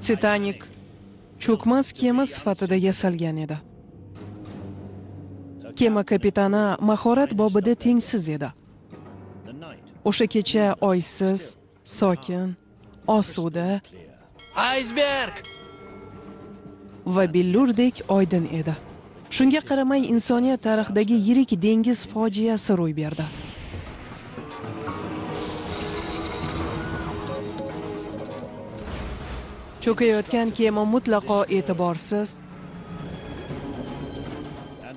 Titanik cho'kmas kema sifatida yasalgan edi. Kema kapitani mahorat bobida tengsiz edi. O'sha kecha oysiz, sokin, osuda, Iceberg! va billurdek oydin edi. Shunga qaramay insoniyat tarixidagi yirik dengiz fojiasi ro'y berdi. Cho'kayotgan kema mutlaqo e'tiborsiz,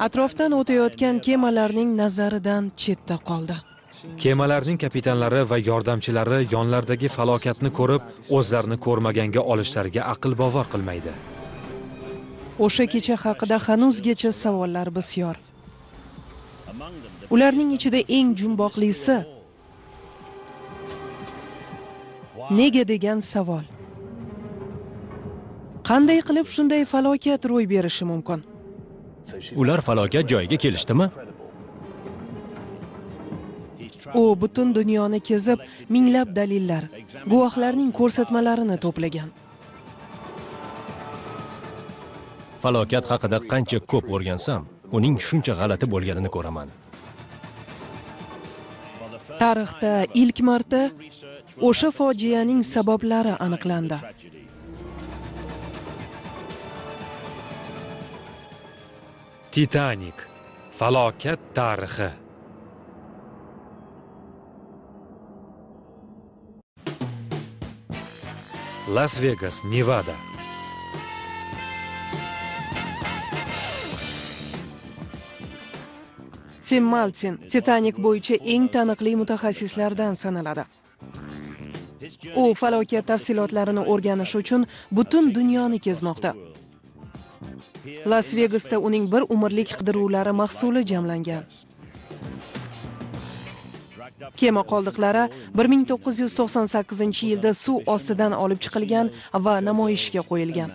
atrofdan o'tayotgan kemalarning nazaridan chetda qoldi. Kemalarning kapitanlari va yordamchilari yonlaridagi falokatni ko'rib, o'zlarini ko'rmaganga olishlariga aql bovar qilmaydi. O'sha kecha haqida hanuzgacha savollar bisyor. Ularning ichida eng jumboqlisi nega degan savol. Qanday qilib shunday falokat ro'y berishi mumkin? Ular falokat joyiga kelishdimi? U butun dunyoni kezib, minglab dalillar, guvohlarning ko'rsatmalarini to'plagan. Falokat haqida qancha ko'p o'rgansam, uning shuncha g'alati bo'lganini ko'raman. Tarixda ilk marta o'sha fojianing sabablari aniqlandi. Titanik falokat tarixi. Las Vegas, Nevada. Tim Maltin Titanik bo'yicha eng taniqli mutaxassislardan sanaladi. U falokat tafsilotlarini o'rganish uchun butun dunyoni kezmoqda. Las Vegasda uning bir umrlik qidiruvlari mahsuli jamlangan. Kema qoldiqlari 1998-yilda suv ostidan olib chiqilgan va namoyishga qo'yilgan.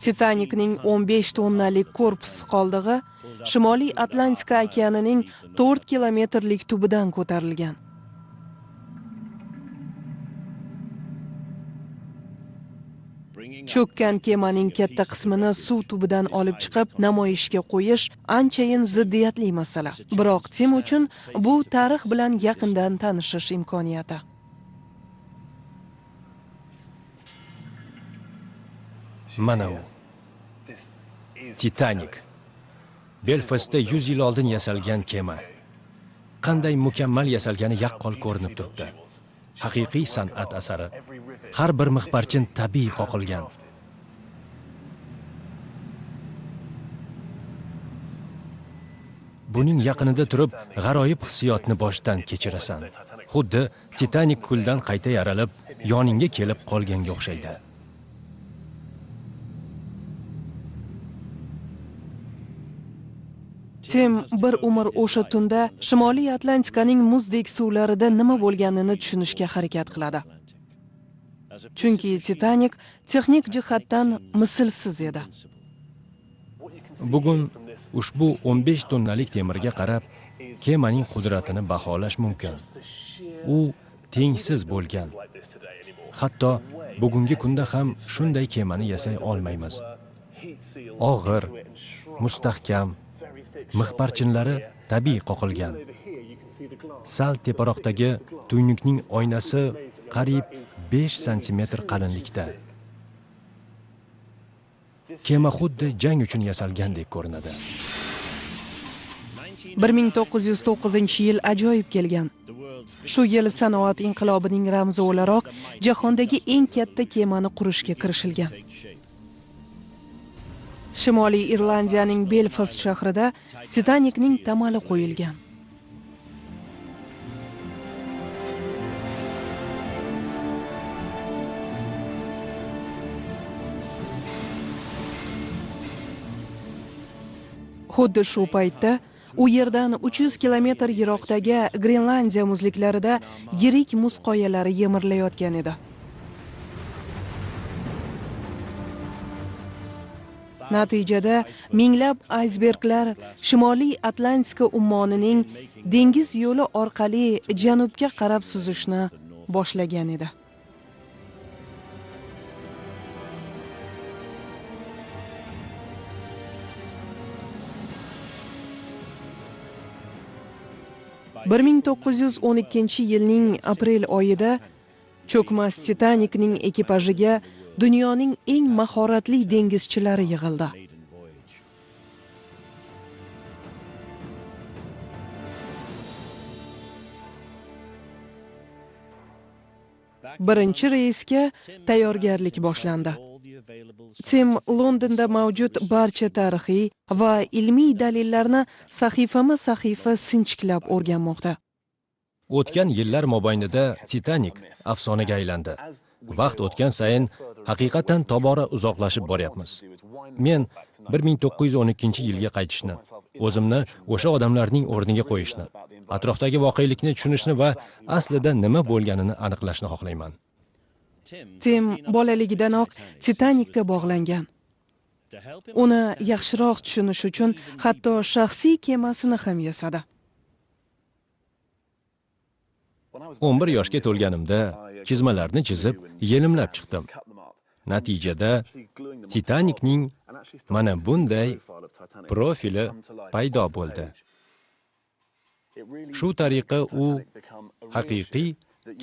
Titanikning 15 tonnalik korpus qoldig'i Shimoliy Atlantika okeanining 4 kilometrlik tubidan ko'tarilgan. Cho'kkan kemaning katta qismini suv tubidan olib chiqib namoyishga qo'yish anchayin ziddiyatli masala. Biroq Tim uchun bu tarix bilan yaqindan tanishish imkoniyati. Mana u. Titanik. Belfastda 100 yil oldin yasalgan kema. Qanday mukammal yasalgani yaqqol ko'rinib turibdi. Haqiqiy san'at asari. Har bir mixparchin tabiiy qoqilgan. Buning yaqinida turib, g'aroyib hissiyotni boshdan kechirasan. Xuddi Titanik kuldan qayta yaralib, yoningga kelib qolganga o'xshaydi. Tim bir umr o'sha tunda Shimoliy Atlantikaning muzdek suvlarida nima bo'lganini tushunishga harakat qiladi. Chunki Titanik texnik jihatdan mislsiz edi. Bugun ushbu 15 tonnalik temirga qarab, kemaning qudratini baholash mumkin. U tengsiz bo'lgan. Hatto bugungi kunda ham shunday kemani yasay olmaymiz. Og'ir, mustahkam, mixparchinlari tabiiy qoqilgan. Sal teparoqdagi tuynukning oynasi qariyb 5 sm qalinlikda. Kema xuddi jang uchun yasalgandek ko'rinadi. 1909-yil ajoyib kelgan. Shu yil sanoat inqilobining ramzi o'laroq jahondagi eng katta kemani qurishga kirishilgan. Shimoliy Irlandiyaning Belfast shahrida Titanikning tamali qo'yilgan. Xuddi shu paytda u yerdan 300 kilometr yiroqdagi Grenlandiya muzliklarida yirik muz qoyalari yemirlayotgan edi. Natijada minglab aysberglar Shimoliy Atlantika ummonining dengiz yo'li orqali janubga qarab suzishni boshlagan edi. Bir 1912 yilning aprel oyida cho'kmas Titanikning ekipajiga dunyoning eng mahoratli dengizchilari yig'ildi. Birinchi reysga tayyorgarlik boshlandi. Tim Londonda mavjud barcha tarixiy va ilmiy dalillarni sahifama-sahifa sinchiklab o'rganmoqda. O'tgan yillar mobaynida Titanik afsonaga aylandi. Vaqt o'tgan sayin haqiqatan tobora uzoqlashib boryapmiz. Men 1912-yilga qaytishni, o'zimni o'sha odamlarning o'rniga qo'yishni, atrofdagi voqelikni tushunishni va aslida nima bo'lganini aniqlashni xohlayman. Tim bolaligidanoq Titanikka bog'langan. Uni yaxshiroq tushunish uchun hatto shaxsiy kemasini ham yasadi. 11 yoshga to'lganimda chizmalarni chizib, yelimlab chiqdim. Natijada Titanikning mana bunday profili paydo bo'ldi. Shu tariqa u haqiqiy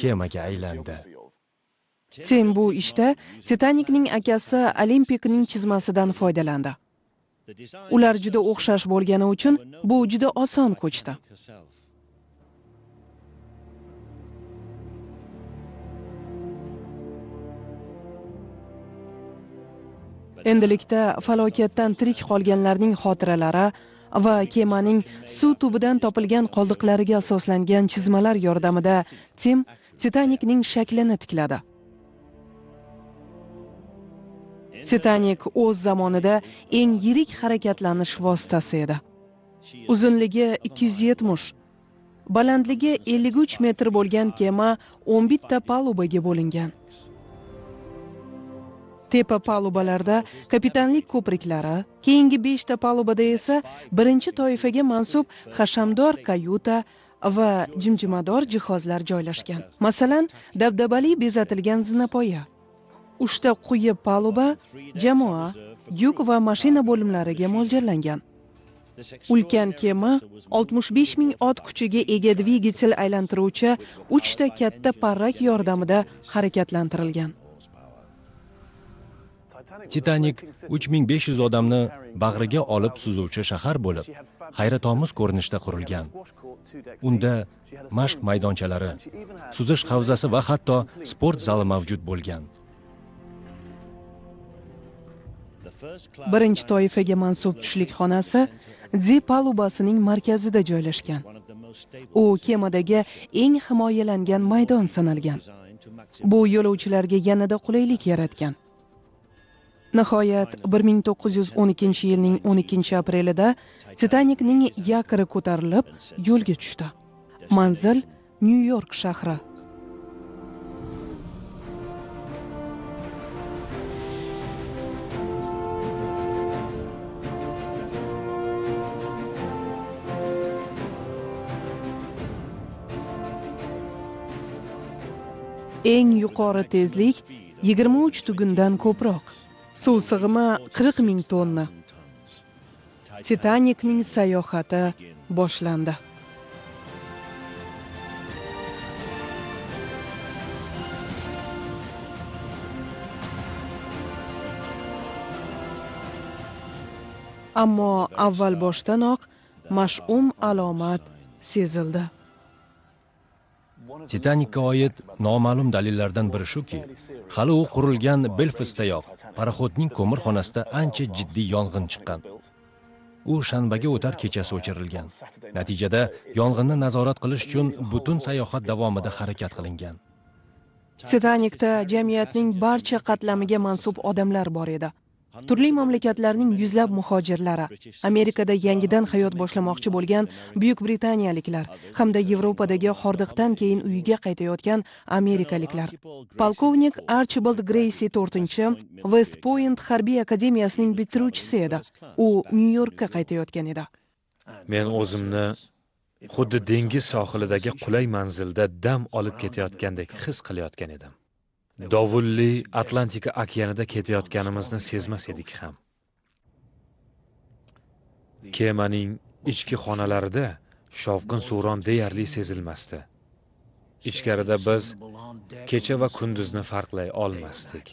kemaga aylandi. Tim bu ishda Titanikning akasi Olimpikning chizmasidan foydalandi. Ular juda o'xshash bo'lgani uchun bu juda oson ko'chdi. Endilikda falokatdan tirik qolganlarning xotiralari va kemaning suv tubidan topilgan qoldiqlariga asoslangan chizmalar yordamida Tim Titanikning shaklini tikladi. Titanik o'z zamonida eng yirik harakatlanish vositasi edi. Uzunligi 270, balandligi 53 metr bo'lgan kema 11 ta palubaga bo'lingan. Tepa palubalarda kapitanlik ko'priklari, keyingi 5 ta palubada esa birinchi toifaga mansub hashamdor kayuta va jimjimador jihozlar joylashgan. Masalan, dabdabali bezatilgan zinapoya. 3 ta quyi paluba jamoa, yuk va mashina bo'limlariga mo'ljallangan. Ulkan kema 65 ming ot kuchiga ega dvigatel aylantiruvchi 3 ta katta parrak yordamida harakatlantirilgan. Titanik 3500 odamni bag'riga olib suzuvchi shahar bo'lib, hayratomuz ko'rinishda qurilgan. Unda mashq maydonchalari, suzish havzasi va hatto sport zali mavjud bo'lgan. Birinchi toifaga mansub tushlik xonasi D palubasining markazida joylashgan. U kemadagi eng himoyalangan maydon sanalgan. Bu yo'lovchilarga yanada qulaylik yaratgan. Nihoyat 1912-yilning 12-aprelida Titanikning yakori ko'tarilib yo'lga tushdi. Manzil Nyu-York shahri. Eng yuqori tezlik 23 tugundan ko'proq. Suv sig'imi 40 ming tonna. Titanikning sayohati boshlandi. Ammo avval boshdanoq mash'um alomat sezildi. Titanikka oid noma'lum dalillardan biri shuki, hali u qurilgan Belfastdayoq paraxodning ko'mir xonasida ancha jiddiy yong'in chiqqan. U shanbaga o'tar kechasi o'chirilgan. Natijada yong'inni nazorat qilish uchun butun sayohat davomida harakat qilingan. Titanikda jamiyatning barcha qatlamiga mansub odamlar bor edi. turli mamlakatlarning yuzlab muhojirlari, Amerikada yangidan hayot boshlamoqchi bo'lgan Buyuk Britaniyaliklar hamda Yevropadagi hordiqdan keyin uyiga qaytayotgan amerikaliklar. Polkovnik Archibald Greysi 4-chi West Point harbiy akademiyasining bitiruvchisi edi. U Nyu-Yorkka qaytayotgan edi. Men o'zimni xuddi dengiz sohilidagi qulay manzilda dam olib ketayotgandek his qilayotgan edim. Dovulli Atlantika okeanida ketayotganimizni sezmas edik ham. Kemaning ichki xonalarida shovqin suron deyarli sezilmasdi. Ichkarida biz kecha va kunduzni farqlay olmasdik.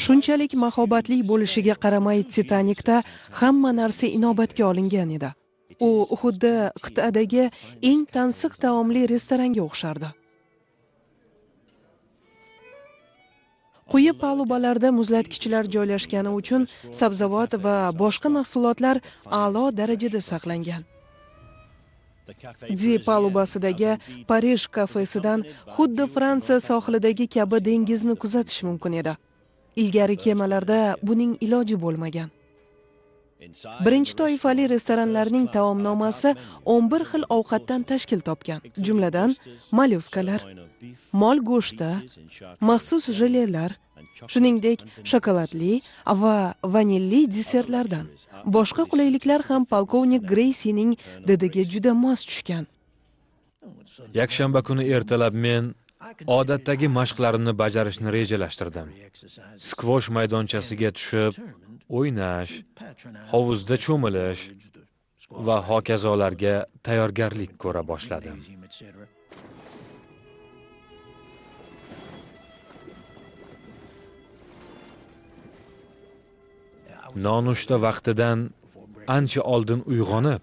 Shunchalik mahobatli bo'lishiga qaramay Titanikda hamma narsa inobatga olingan edi. U xuddi qit'adagi eng tansiq taomli restoranga o'xshardi. Quyi palubalarda muzlatkichlar joylashgani uchun sabzavot va boshqa mahsulotlar a'lo darajada saqlangan. Di palubasidagi Parij kafesidan xuddi Fransiya sohilidagi kabi dengizni kuzatish mumkin edi. Ilgari kemalarda buning iloji bo'lmagan. Birinchi toifali restoranlarning taomnomasi 11 xil ovqatdan tashkil topgan, jumladan mollyuskalar, mol go'shti, maxsus jelelar, shuningdek shokoladli va vanilli desertlardan. Boshqa qulayliklar ham polkovnik Greysining didiga juda mos tushgan. Yakshanba kuni ertalab men odatdagi mashqlarimni bajarishni rejalashtirdim. Skvosh maydonchasiga tushib, o'ynash, hovuzda cho'milish va hokazolarga tayyorgarlik ko'ra boshladim. Nonushta vaqtidan ancha oldin uyg'onib,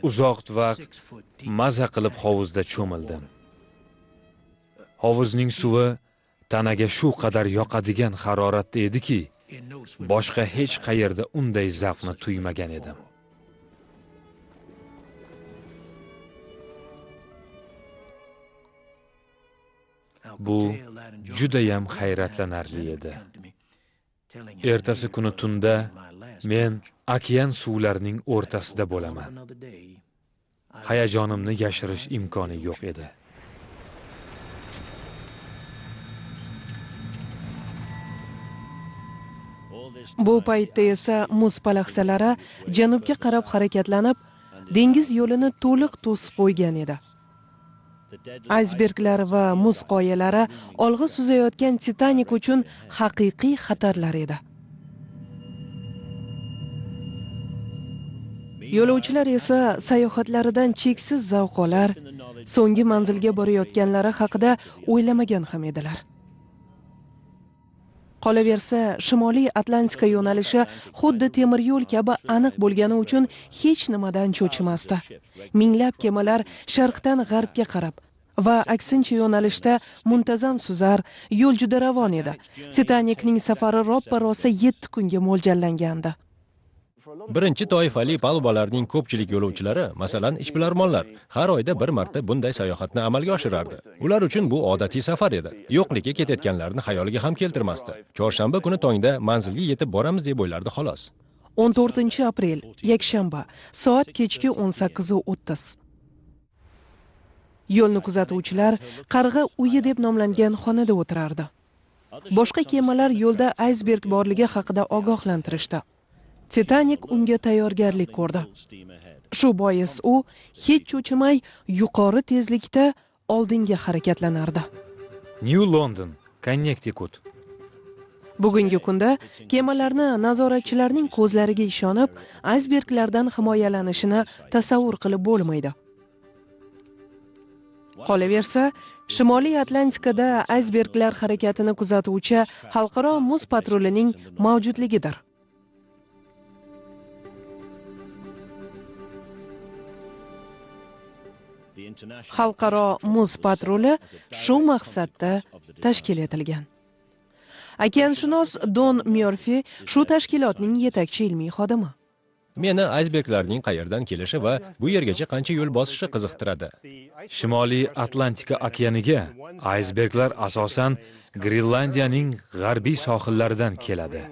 uzoq vaqt maza qilib hovuzda cho'mildim. Hovuzning suvi tanaga shu qadar yoqadigan haroratda ediki, boshqa hech qayerda unday zavqni tuymagan edim. Bu judayam hayratlanarli edi. Ertasi kuni tunda men okean suvlarining o'rtasida bo'laman. Hayajonimni yashirish imkoni yo'q edi. Bu paytda esa muz palaxsalari janubga qarab harakatlanib, dengiz yo'lini to'liq to'sib qo'ygan edi. Aysberglar va muz qoyalari olg'a suzayotgan Titanik uchun haqiqiy xatarlar edi. Yo'lovchilar esa sayohatlaridan cheksiz zavq olar, so'nggi manzilga borayotganlari haqida o'ylamagan ham edilar. Qolaversa, Shimoliy Atlantika yo'nalishi xuddi temir yo'l kabi aniq bo'lgani uchun hech nimadan cho'chimasdi. Minglab kemalar sharqdan g'arbga qarab va aksincha yo'nalishda muntazam suzar, yo'l juda ravon edi. Titanikning safari roppa-rosa 7 kunga mo'ljallangandi. Birinchi toifali palubalarning ko'pchilik yo'lovchilari, masalan, ishbilarmonlar, har oyda bir marta bunday sayohatni amalga oshirardi. Ular uchun bu odatiy safar edi. Yo'qlikka ketayotganlarni xayoliga ham keltirmasdi. Chorshanba kuni tongda manzilga yetib boramiz deb o'ylardi xolos. 14-aprel, yakshanba, soat kechki 18:30. Yo'lni kuzatuvchilar qarg'a uyi deb nomlangan xonada o'tirardi. Boshqa kemalar yo'lda aysberg borligi haqida ogohlantirishdi. Titanik unga tayyorgarlik ko'rdi. Shu bois u hech cho'chimay yuqori tezlikda oldinga harakatlanardi. New London, Connecticut. Bugungi kunda kemalarni nazoratchilarning ko'zlariga ishonib, aysberglardan himoyalanishini tasavvur qilib bo'lmaydi. Qolaversa, Shimoliy Atlantikada aysberglar harakatini kuzatuvchi xalqaro muz patrulining mavjudligidir. Xalqaro muz patruli shu maqsadda tashkil etilgan. Okeanshunos Don Murphy shu tashkilotning yetakchi ilmiy xodimi. Meni aysberglarning qayerdan kelishi va bu yergacha qancha yo'l bosishi qiziqtiradi. Shimoliy Atlantika okeaniga aysberglar asosan Grenlandiyaning g'arbiy sohillaridan keladi.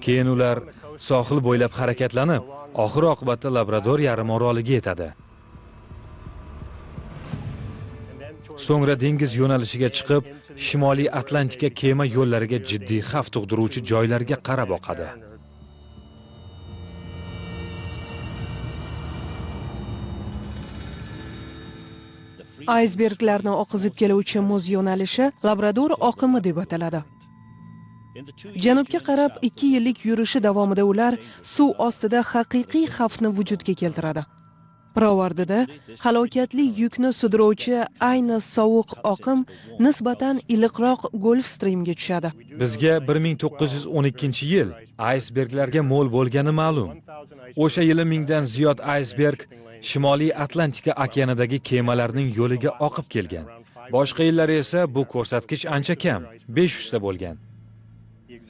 Keyin ular sohil bo'ylab harakatlanib, oxir-oqibatda Labrador yarim oroliga yetadi. So'ngra dengiz yo'nalishiga chiqib, Shimoliy Atlantika kema yo'llariga jiddiy xavf tug'diruvchi joylarga qarab oqadi. Aysberglarni oqizib keluvchi muz yo'nalishi Labrador oqimi deb ataladi. Janubga qarab 2 yillik yurishi davomida ular suv ostida haqiqiy xavfni vujudga keltiradi. Pirovardida halokatli yukni sudrauvchi ayni sovuq oqim nisbatan iliqroq Gulf Streamga tushadi. Bizga 1912-yil aysberglarga mo'l bo'lgani ma'lum. O'sha yili mingdan ziyod aysberg Shimoliy Atlantika okeanidagi kemalarning yo'liga oqib kelgan. Boshqa yillar esa bu ko'rsatkich ancha kam, 500 ta bo'lgan.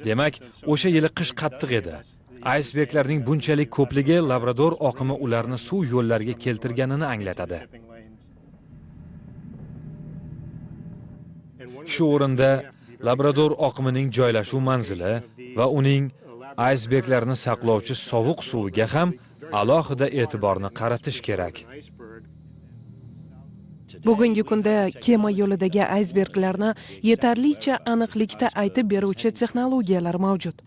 Demak, o'sha yili qish qattiq edi. Aysberglarning bunchalik ko'pligi Labrador oqimi ularni suv yo'llariga keltirganini anglatadi. Shu o'rinda Labrador oqimining joylashuv manzili va uning aysberglarni saqlovchi sovuq suviga ham alohida e'tiborni qaratish kerak. Bugungi kunda kema yo'lidagi aysberglarni yetarlicha aniqlikda aytib beruvchi texnologiyalar mavjud.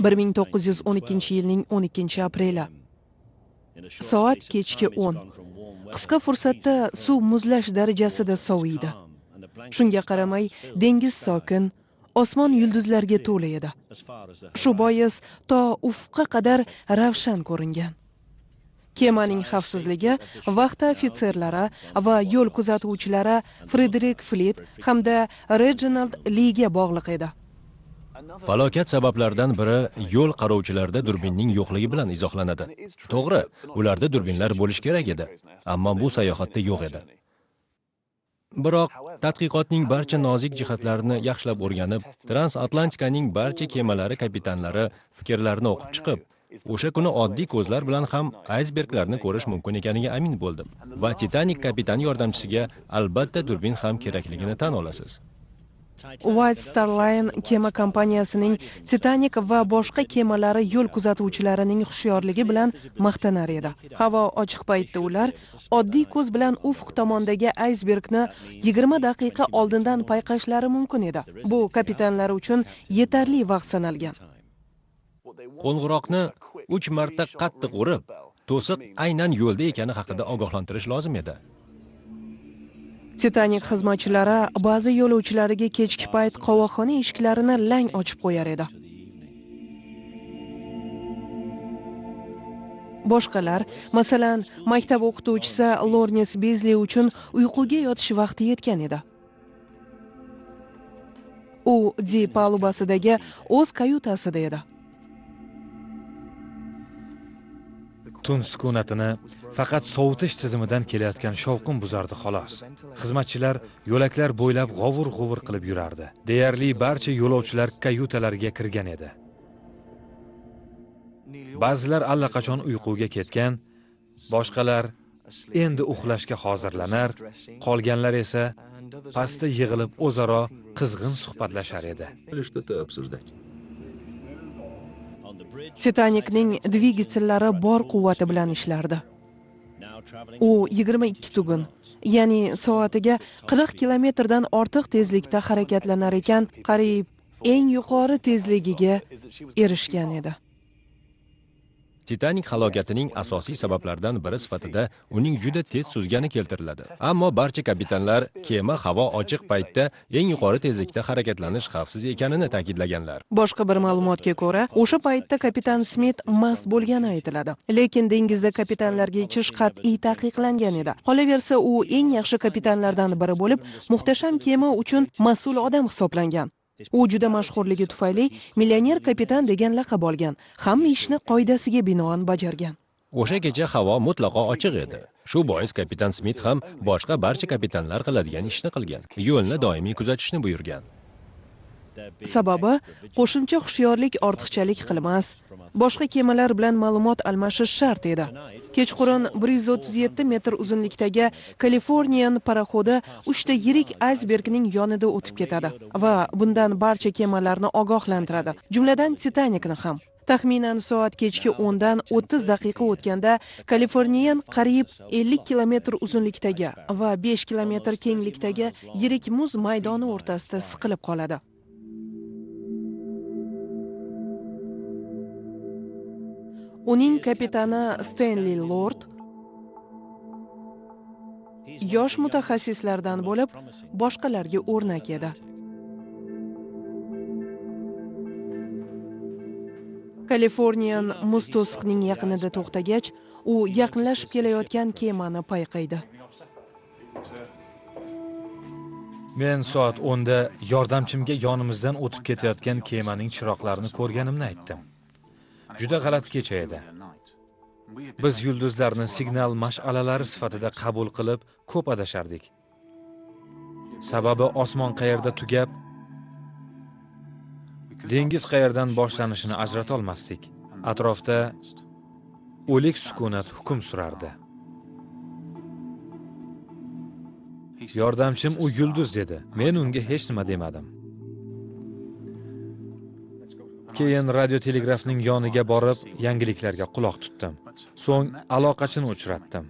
Bir 1912 yilning 12 apreli. Soat kechki 10. Qisqa fursatda suv muzlash darajasida soviydi. Shunga qaramay, dengiz sokin, osmon yulduzlarga to'la edi. Shu bois to ufqqa qadar ravshan ko'ringan. Kemaning xavfsizligi vaqt ofitserlari va yo'l kuzatuvchilari Frederick Fleet hamda Reginald Lee'ga bog'liq edi. Falokat sabablaridan biri yo'l qarovchilarida durbinning yo'qligi bilan izohlanadi. To'g'ri, ularda durbinlar bo'lish kerak edi, ammo bu sayohatda yo'q edi. Biroq tadqiqotning barcha nozik jihatlarini yaxshilab o'rganib, Transatlantikaning barcha kemalari kapitanlari fikrlarini o'qib chiqib, o'sha kuni oddiy ko'zlar bilan ham aysberglarni ko'rish mumkin ekaniga amin bo'ldim va Titanic kapitan yordamchisiga albatta durbin ham kerakligini tan olasiz. White Star Line kema kompaniyasining Titanic va boshqa kemalari yo'l kuzatuvchilarining hushyorligi bilan maqtanar edi. Havo ochiq paytda ular oddiy ko'z bilan ufq tomondagi aysbergni 20 daqiqa oldindan payqashlari mumkin edi. Bu kapitanlar uchun yetarli vaqt sanalgan. Qo'ng'iroqni 3 marta qattiq urib, to'siq aynan yo'lda ekani haqida ogohlantirish lozim edi. Titanic xizmatchilari ba'zi yo'lovchilariga kechki payt qovoqxona eshiklarini lang ochib qo'yar edi. Boshqalar, masalan, maktab o'qituvchisi Lawrence Beasley uchun uyquga yotish vaqti yetgan edi. U D palubasidagi o'z kayutasida edi. Tun sukunatini faqat sovutish tizimidan kelayotgan shovqin buzardi xolos. Xizmatchilar yo'laklar bo'ylab g'ovur-g'uvur qilib yurardi. Deyarli barcha yo'lovchilar kayutalariga kirgan edi. Ba'zilar allaqachon uyquga ketgan, boshqalar endi uxlashga hozirlanar, qolganlar esa pastda yig'ilib o'zaro qizg'in suhbatlashar edi. Titanicning dvigatellari bor quvvati bilan ishlardi. U 22 tugun, ya'ni soatiga 40 kilometrdan ortiq tezlikda harakatlanar ekan, qariyb eng yuqori tezligiga erishgan edi. Titanic halokatining asosiy sabablaridan biri sifatida uning juda tez suzgani keltiriladi. Ammo barcha kapitanlar kema havo ochiq paytda eng yuqori tezlikda harakatlanish xavfsiz ekanini ta'kidlaganlar. Boshqa bir ma'lumotga ko'ra, o'sha paytda kapitan Smith mast bo'lgani aytiladi. Lekin dengizda kapitanlarga ichish qat'iy taqiqlangan edi. Qolaversa, u eng yaxshi kapitanlardan biri bo'lib, muhtasham kema uchun mas'ul odam hisoblangan. U juda mashhurligi tufayli millioner kapitan degan laqab olgan. Hamma ishni qoidasiga binoan bajargan. O'sha kecha havo mutlaqo ochiq edi. Shu bois kapitan Smit ham boshqa barcha kapitanlar qiladigan ishni qilgan. Yo'lni doimiy kuzatishni buyurgan. Sababi qo'shimcha hushyorlik ortiqchalik qilmas. Boshqa kemalar bilan ma'lumot almashish shart edi. Kechqurun 137 metr uzunlikdagi Californian paraxodi 3 ta yirik aysbergning yonida o'tib ketadi va bundan barcha kemalarni ogohlantiradi, jumladan Titanicni ham. Taxminan soat kechki 10 dan 30 daqiqa o'tganda Californian qariyb 50 kilometr uzunlikdagi va 5 kilometr kenglikdagi yirik muz maydoni o'rtasida siqilib qoladi. Uning kapitani Stanley Lord yosh mutaxassislardan bo'lib, boshqalarga o'rnak edi. Californian muz to'siqning yaqinida to'xtagach, u yaqinlashib kelayotgan kemani payqaydi. Men soat 10 da yordamchimga yonimizdan o'tib ketayotgan kemaning chiroqlarini ko'rganimni aytdim. Juda g'alati kecha edi. Biz yulduzlarni signal mash'alalari sifatida qabul qilib, ko'p adashardik. Sababi osmon qayerda tugab, dengiz qayerdan boshlanishini ajrata olmasdik. Atrofda o'lik sukunat hukm surardi. Yordamchim u yulduz dedi. Men unga hech nima demadim. Keyin radio telegrafning yoniga borib, yangiliklarga quloq tutdim. So'ng aloqachini o'chiratdim.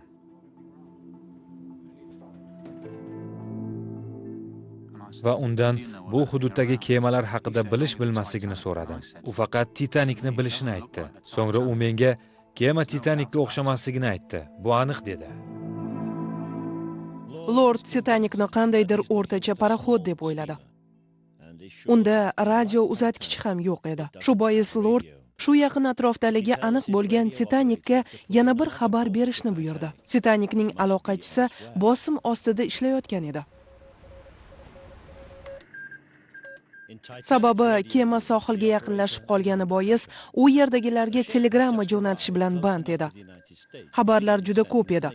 Va undan bu hududdagi kemalar haqida bilish-bilmasligini so'radim. U faqat Titanicni bilishini aytdi. So'ngra u menga kema Titanicga o'xshamasligini aytdi. Bu aniq dedi. Lord Titanicni qandaydir o'rtacha paraxod deb o'yladi. Unda radio uzatgichi ham yo'q edi. Shu bois Lord shu yaqin atrofdaligi aniq bo'lgan Titanicga yana bir xabar berishni buyurdi. Titanicning aloqachisi bosim ostida ishlayotgan edi. Sababi kema sohilga yaqinlashib qolgani bois, u yerdagilarga telegramma jo'natish bilan band edi. Xabarlar juda ko'p edi.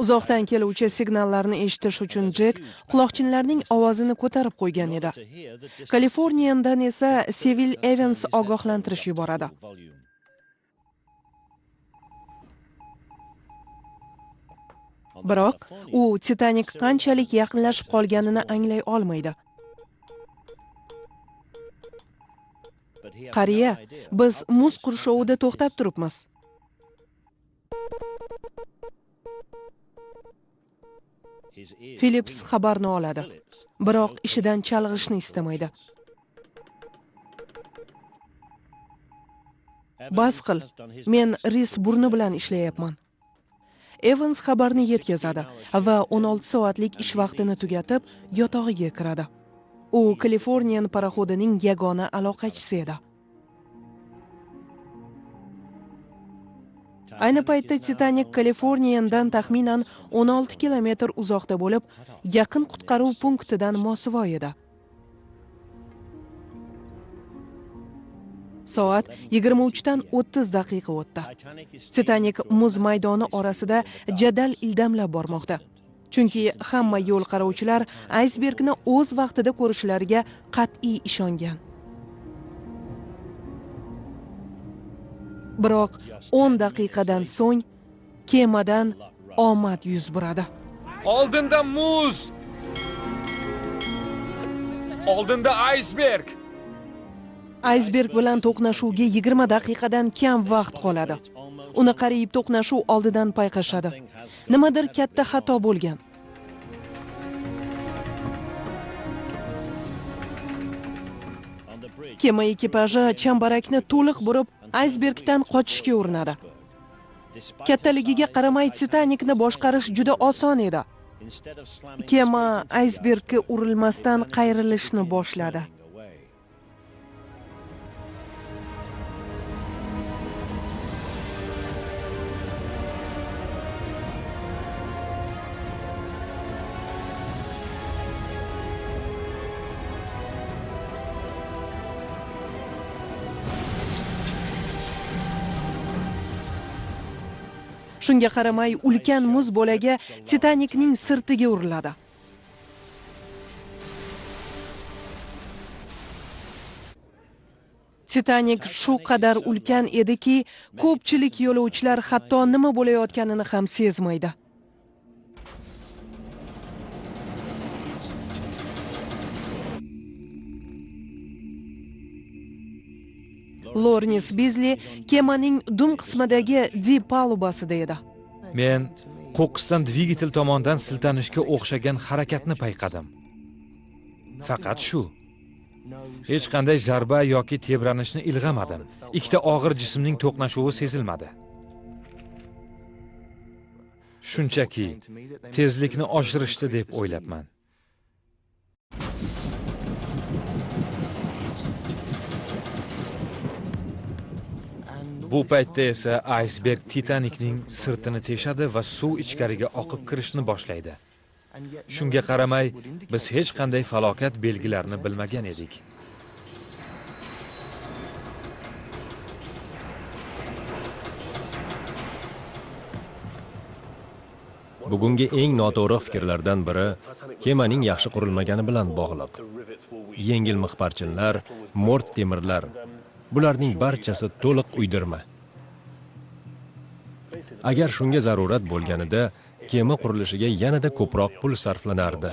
Uzoqdan keluvchi signallarni eshitish uchun Jack quloqchinlarning ovozini ko'tarib qo'ygan edi. Californiandan esa Civil Evans ogohlantirish yuboradi. Biroq u Titanic qanchalik yaqinlashib qolganini anglay olmaydi. Qariya, biz muz qurshovida to'xtab turibmiz. Phillips xabarni oladi, biroq ishidan chalg'ishni istamaydi. Bas qil, men Ris burni bilan ishlayapman. Evans xabarni yetkazadi va 16 soatlik ish vaqtini tugatib, yotog'iga kiradi. U Californian paraxodining yagona aloqachisi edi. Ayni paytda Titanic Californiandan taxminan 16 kilometr uzoqda bo'lib, yaqin qutqaruv punktidan mosuvo edi. Soat 23 dan 30 daqiqa o'tdi. Titanic muz maydoni orasida jadal ildamlab bormoqda. Chunki hamma yo'l qarovchilar aysbergni o'z vaqtida ko'rishlariga qat'iy ishongan. Biroq 10 daqiqadan so'ng kemadan omad yuz beradi. Oldinda muz! Oldinda aysberg! Aysberg bilan to'qnashuvga 20 daqiqadan kam vaqt qoladi. Uni qariyb to'qnashuv oldidan payqashadi. Nimadir katta xato bo'lgan. Kema ekipaji chambarakni to'liq burib, aysbergdan qochishga urinadi. Kattaligiga qaramay Titanicni boshqarish juda oson edi. Kema aysbergga urilmasdan qayrilishni boshladi. Shunga qaramay, ulkan muz bo'lagi Titanikning sirtiga uriladi. Titanik shu qadar ulkan ediki, ko'pchilik yo'lovchilar hatto nima bo'layotganini ham sezmaydi. Lornis Bizli kemaning dum qismidagi dip palubasida edi. Men qo'qqisdan dvigatel tomonidan siltanishga o'xshagan harakatni payqadim. Faqat shu. Hech qanday zarba yoki tebranishni ilg'amadim. Ikkita og'ir jismning to'qnashuvi sezilmadi. Shunchaki tezlikni oshirishdi deb o'ylabman. Bu paytda esa aysberg Titanikning sirtini teshadi va suv ichkariga oqib kirishni boshlaydi. Shunga qaramay, biz hech qanday falokat belgilarini bilmagan edik. Bugungi eng noto'g'ri fikrlardan biri kemaning yaxshi qurilmagani bilan bog'liq. Yengil mixparchinlar, mo'rt temirlar, bularning barchasi to'liq uydirma. Agar shunga zarurat bo'lganida, kema qurilishiga yanada ko'proq pul sarflanardi.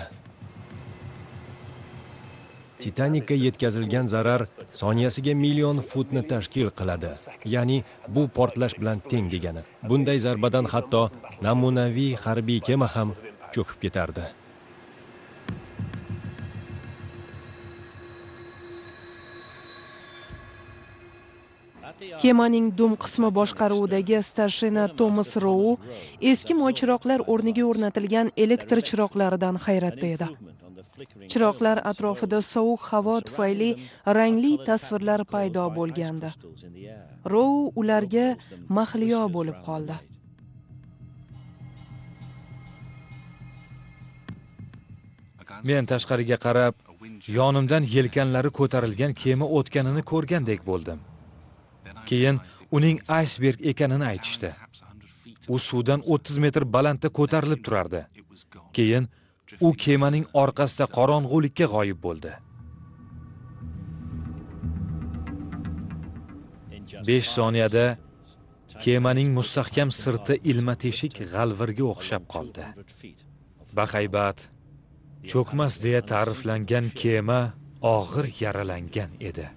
Titanikka yetkazilgan zarar soniyasiga million futni tashkil qiladi. Ya'ni bu portlash bilan teng degani. Bunday zarbadan hatto namunaviy harbiy kema ham cho'kib ketardi. Kemaning dum qismi boshqaruvidagi starshina Thomas Rowe eski moychiroqlar o'rniga o'rnatilgan elektr chiroqlaridan hayratda edi. Chiroqlar atrofida sovuq havo tufayli rangli tasvirlar paydo bo'lgandi. Rowe ularga mahliyo bo'lib qoldi. Men tashqariga qarab, yonimdan yelkanlari ko'tarilgan kema o'tganini ko'rgandek bo'ldim. Keyin uning aysberg ekanini aytishdi. U suvdan 30 metr balandda ko'tarilib turardi. Keyin u kemaning orqasida qorong'ulikka g'oyib bo'ldi. 5 soniyada kemaning mustahkam sirti ilma-teshik g'alvirga o'xshab qoldi. Bahaybat, cho'kmas deya ta'riflangan kema og'ir yaralangan edi.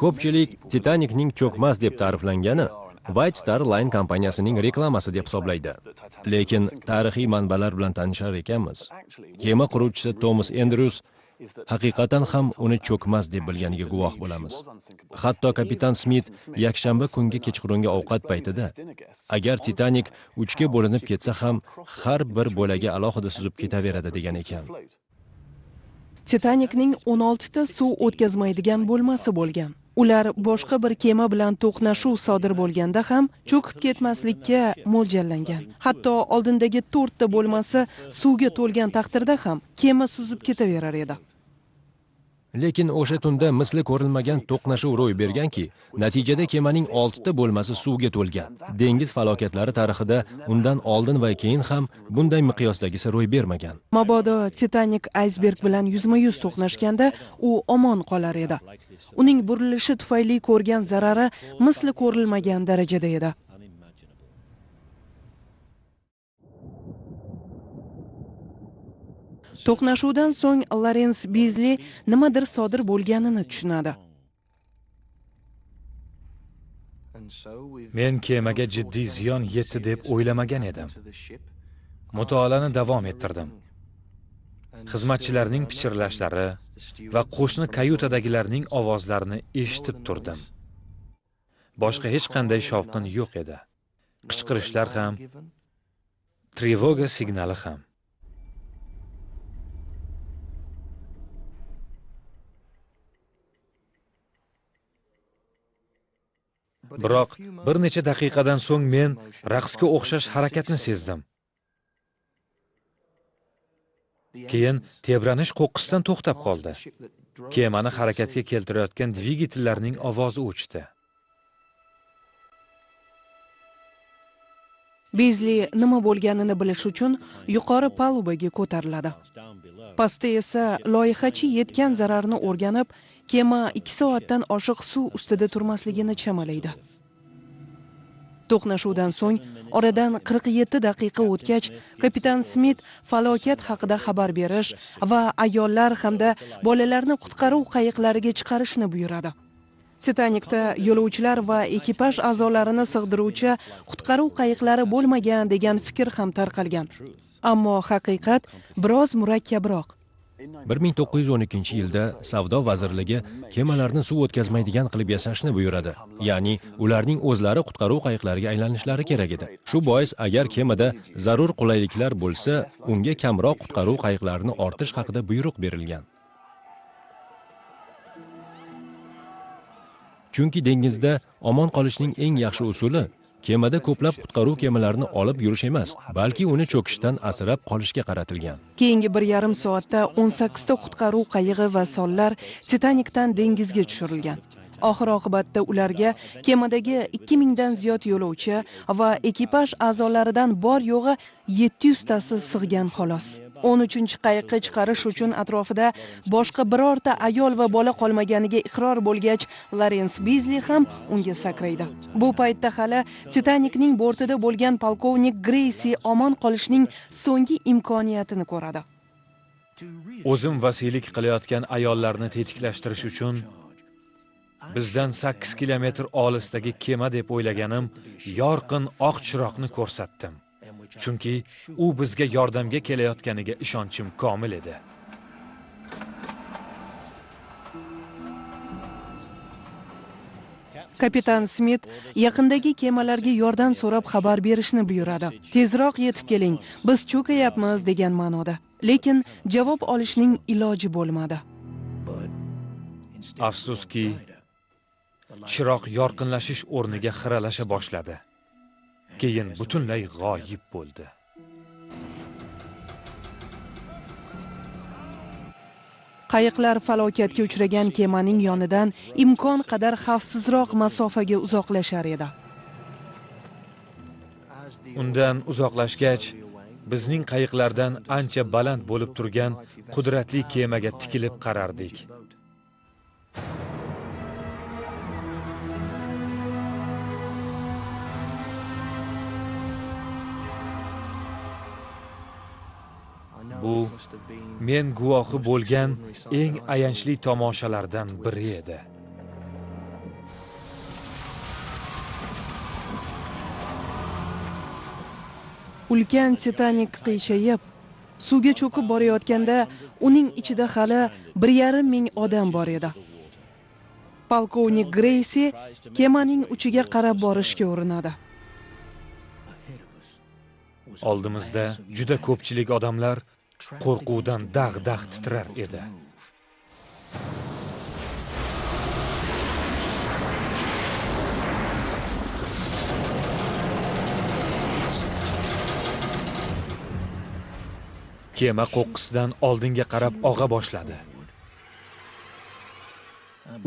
Ko'pchilik Titanikning cho'kmas deb ta'riflangani White Star Line kompaniyasining reklamasi deb hisoblaydi. Lekin tarixiy manbalar bilan tanishar ekanmiz. Kema quruvchisi Thomas Andrews haqiqatan ham uni cho'kmas deb bilganiga guvoh bo'lamiz. Hatto kapitan Smith yakshanba kungi kechqurungi ovqat paytida agar Titanik 3 ga bo'linib ketsa ham har bir bo'lagi alohida suzib ketaveradi degan ekan. Titanikning 16 ta suv o'tkazmaydigan bo'lmasi bo'lgan. Ular boshqa bir kema bilan to'qnashuv sodir bo'lganda ham cho'kib ketmaslikka mo'ljallangan. Hatto oldindagi 4 ta bo'lmasi suvga to'lgan taqdirda ham kema suzib ketaverar edi. Lekin o'sha tunda misli ko'rilmagan to'qnashuv ro'y berganki, natijada kemaning 6 ta bo'lmasi suvga to'lgan. Dengiz falokatlari tarixida undan oldin va keyin ham bunday miqyosdagisi ro'y bermagan. Mabodo Titanik aysberg bilan yuzma-yuz to'qnashganda u omon qolar edi. Uning burilishi tufayli ko'rgan zarari misli ko'rilmagan darajada edi. To'qnashuvdan so'ng Lorens Bizli nimadir sodir bo'lganini tushunadi. Men kemaga jiddiy ziyon yetdi deb o'ylamagan edim. Mutolaani davom ettirdim. Xizmatchilarning pichirlashlari va qo'shni kayutadagilarning ovozlarini eshitib turdim. Boshqa hech qanday shovqin yo'q edi. Qichqirishlar ham, trevoga signali ham. Biroq bir necha daqiqadan so'ng men raqsga o'xshash harakatni sezdim. Keyin tebranish qo'qqisdan to'xtab qoldi. Kemani harakatga keltirayotgan dvigatellarning ovozi o'chdi. Bizli nima bo'lganini bilish uchun yuqori palubaga ko'tariladi. Pastda esa loyihachi yetgan zararni o'rganib, kema 2 soatdan oshiq suv ustida turmasligini chamalaydi. To'qnashuvdan so'ng oradan 47 daqiqa o'tgach, kapitan Smit falokat haqida xabar berish va ayollar hamda bolalarni qutqaruv qayiqlariga chiqarishni buyuradi. Titanikda yo'lovchilar va ekipaj a'zolarini sig'diruvchi qutqaruv qayiqlari bo'lmagan degan fikr ham tarqalgan. Ammo haqiqat biroz murakkabroq. 1912-yilda Savdo vazirligi kemalarni suv o'tkazmaydigan qilib yasashni buyuradi. Ya'ni ularning o'zlari qutqaruv qayiqlariga aylanishlari kerak edi. Shu bois agar kemada zarur qulayliklar bo'lsa, unga kamroq qutqaruv qayiqlarini ortish haqida buyruq berilgan. Chunki dengizda omon qolishning eng yaxshi usuli kemada ko'plab qutqaruv kemalarini olib yurish emas, balki uni cho'kishdan asrab qolishga qaratilgan. Keyingi 1,5 soatda 18 ta qutqaruv qayig'i va sonlar Titanikdan dengizga tushirilgan. Oxir-oqibatda ularga kemadagi 2000 dan ziyod yo'lovchi va ekipaj a'zolaridan bor yo'g'i 700 tasi sig'gan xolos. 13-qayiqqa chiqarish uchun atrofida boshqa birorta ayol va bola qolmaganiga iqror bo'lgach, Lawrence Bizli ham unga sakraydi. Bu paytda hali Titanikning bortida bo'lgan polkovnik Greysi omon qolishning so'nggi imkoniyatini ko'radi. O'zim vasiylik qilayotgan ayollarni tetiklashtirish uchun bizdan 8 kilometr olisdagi kema deb o'ylaganim yorqin oq chiroqni ko'rsatdim. Chunki u bizga yordamga kelayotganiga ishonchim komil edi. Kapitan Smit yaqindagi kemalarga yordam so'rab xabar berishni buyuradi. Tezroq yetib keling, biz cho'kayapmiz degan ma'noda. Lekin javob olishning iloji bo'lmadi. Afsuski, chiroq yorqinlashish o'rniga xiralasha boshladi. Keyin butunlay g'oyib bo'ldi. Qayiqlar falokatga uchragan kemaning yonidan imkon qadar xavfsizroq masofaga uzoqlashar edi. Undan uzoqlashgach, bizning qayiqlardan ancha baland bo'lib turgan qudratli kemaga tikilib qarardik. Bu men guvohi bo'lgan eng ayanchli tomoshalardan biri edi. Ulkan Titanik qiyshayib, suvga cho'kib borayotganda uning ichida hali 1,5 ming odam bor edi. Polkovnik Greysi kemaning uchiga qarab borishga urinadi. Oldimizda juda ko'pchilik odamlar qo'rquvdan dag'-dag' titrar edi. Kema qo'qqisidan oldinga qarab og'a boshladi.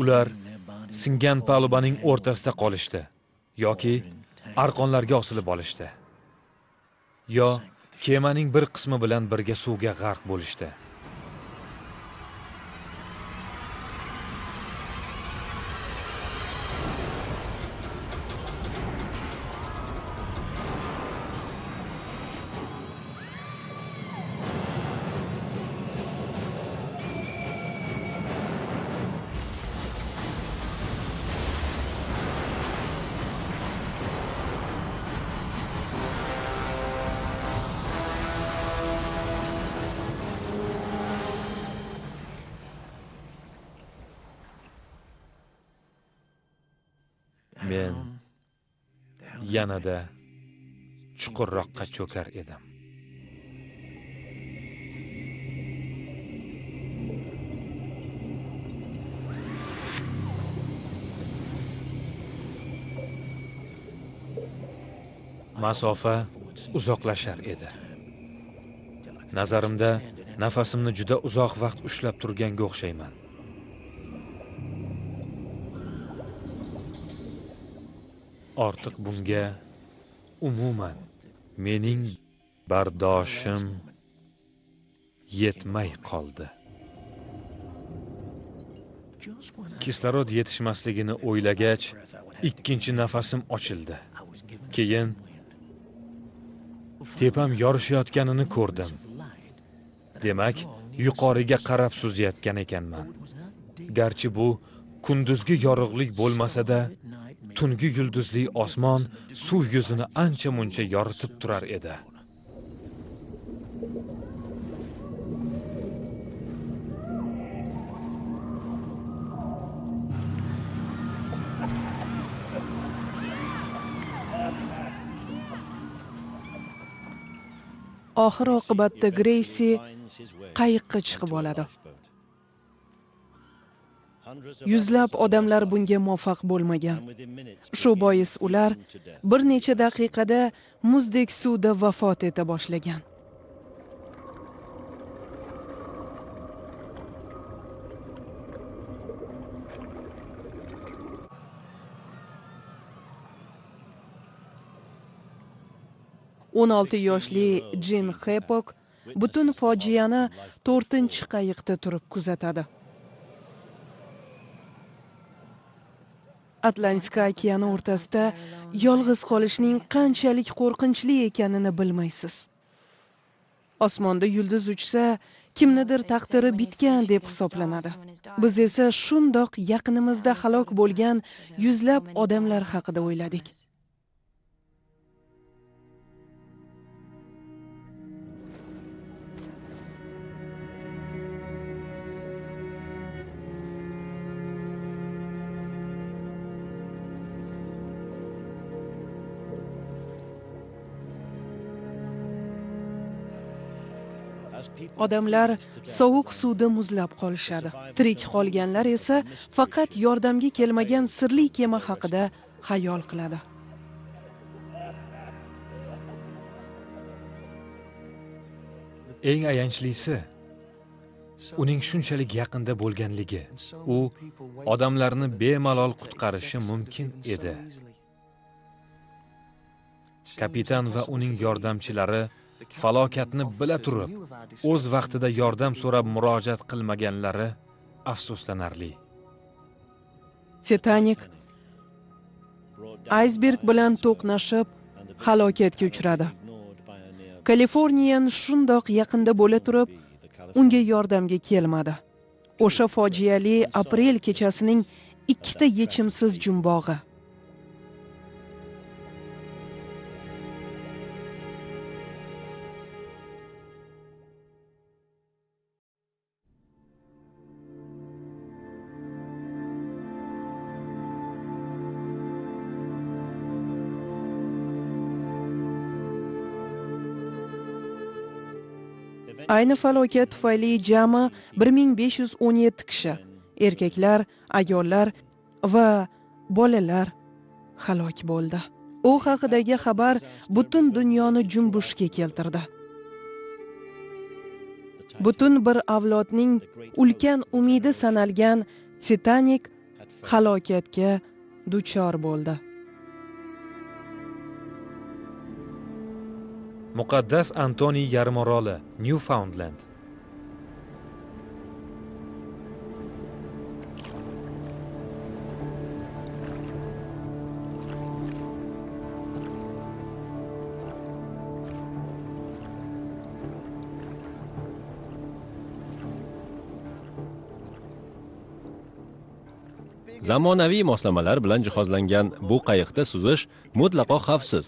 Ular singan palubaning o'rtasida qolishdi yoki arqonlarga osilib olishdi. Yo kemaning bir qismi bilan birga suvga g'arq bo'lishdi. Men yanada chuqurroqqa cho'kar edim. Masofa uzoqlashar edi. Nazarimda nafasimni juda uzoq vaqt ushlab turganga o'xshayman. Ortiq bunga umuman Mening bardoshim yetmay qoldi. Kislorod yetishmasligini o'ylagach, ikkinchi nafasim ochildi. Keyin tepam yorishayotganini ko'rdim. Demak, yuqoriga qarab suzayotgan ekanman. Garchi bu kunduzgi yorug'lik bo'lmasa-da, tungi yulduzli osmon suv yuzini ancha-muncha yoritib turar edi. Oxir oqibatda Greysi qayiqqa chiqib oladi. Yuzlab odamlar bunga muvaffaq bo'lmagan. Shu bois ular bir necha daqiqada muzdek suvda vafot eta boshlagan. o'n 16 yoshli Jin Hepok butun fojiani 4-qayiqda turib kuzatadi. Atlantika okeani o'rtasida yolg'iz qolishning qanchalik qo'rqinchli ekanini bilmaysiz. Osmonda yulduz uchsa, kimnidir taqdiri bitgan deb hisoblanadi. Biz esa shundoq yaqinimizda halok bo'lgan yuzlab odamlar haqida o'yladik. Odamlar sovuq suvda muzlab qolishadi. Tirik qolganlar esa faqat yordamga kelmagan sirli kema haqida xayol qiladi. Eng ayanchlisi uning shunchalik yaqinda bo'lganligi. U odamlarni bemalol qutqarishi mumkin edi. Kapitan va uning yordamchilari falokatni bila turib, o'z vaqtida yordam so'rab murojaat qilmaganlari afsuslanarli. Titanik aysberg bilan to'qnashib halokatga uchradi. Kaliforniyan shundoq yaqinda bo'la turib, unga yordamga kelmadi. O'sha fojiali aprel kechasining ikkita yechimsiz jumbog'i. Ayni falokat tufayli jami 1517 kishi, erkaklar, ayollar va bolalar halok bo'ldi. U haqidagi xabar butun dunyoni junbushga keltirdi. Butun bir avlodning ulkan umidi sanalgan Titanik halokatga duchor bo'ldi. Muqaddas Antoni yarimoroli, Newfoundland. Zamonaviy moslamalar bilan jihozlangan bu qayiqda suzish mutlaqo xavfsiz.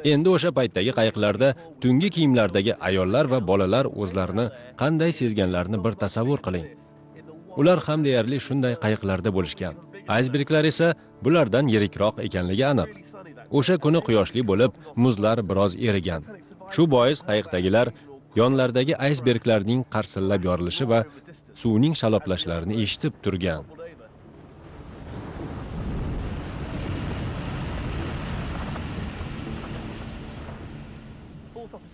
Endi o'sha paytdagi qayiqlarda tungi kiyimlardagi ayollar va bolalar o'zlarini qanday sezganlarini bir tasavvur qiling. Ular ham deyarli shunday qayiqlarda bo'lishgan. Aysberglar esa bulardan yirikroq ekanligi aniq. O'sha kuni quyoshli bo'lib, muzlar biroz erigan. Shu bois qayiqdagilar yonlardagi aysberglarning qarsillab yorilishi va suvning shaloplashlarini eshitib turgan.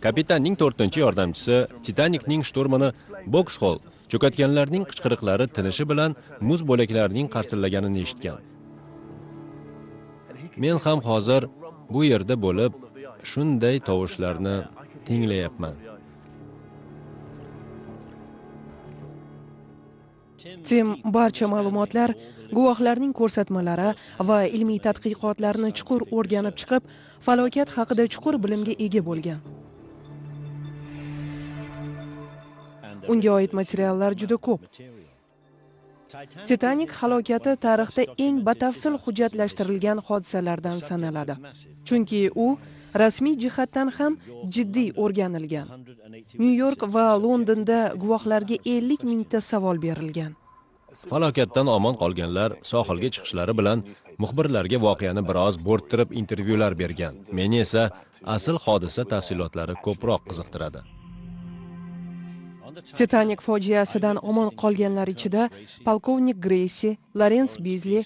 Kapitanning 4-yordamchisi Titanikning shturmani Boxhol cho'katganlarning qichqiriqlari tinishi bilan muz bo'laklarining qarsillaganini eshitgan. Men ham hozir bu yerda bo'lib, shunday tovushlarni tinglayapman. Tim barcha ma'lumotlar, guvohlarning ko'rsatmalari va ilmiy tadqiqotlarni chuqur o'rganib chiqib, falokat haqida chuqur bilimga ega bo'lgan. Unga oid materiallar juda ko'p. Titanik halokati tarixda eng batafsil hujjatlashtirilgan hodisalardan sanaladi. Chunki u rasmiy jihatdan ham jiddiy o'rganilgan. Nyu-York va Londonda guvohlarga 50 mingta savol berilgan. Falokatdan omon qolganlar sohilga chiqishlari bilan muxbirlarga voqeani biroz bo'rttirib intervyular bergan. Meni esa asl hodisa tafsilotlari ko'proq qiziqtiradi. Titanik fojiasidan omon qolganlar ichida polkovnik Greysi, Lorens Bizli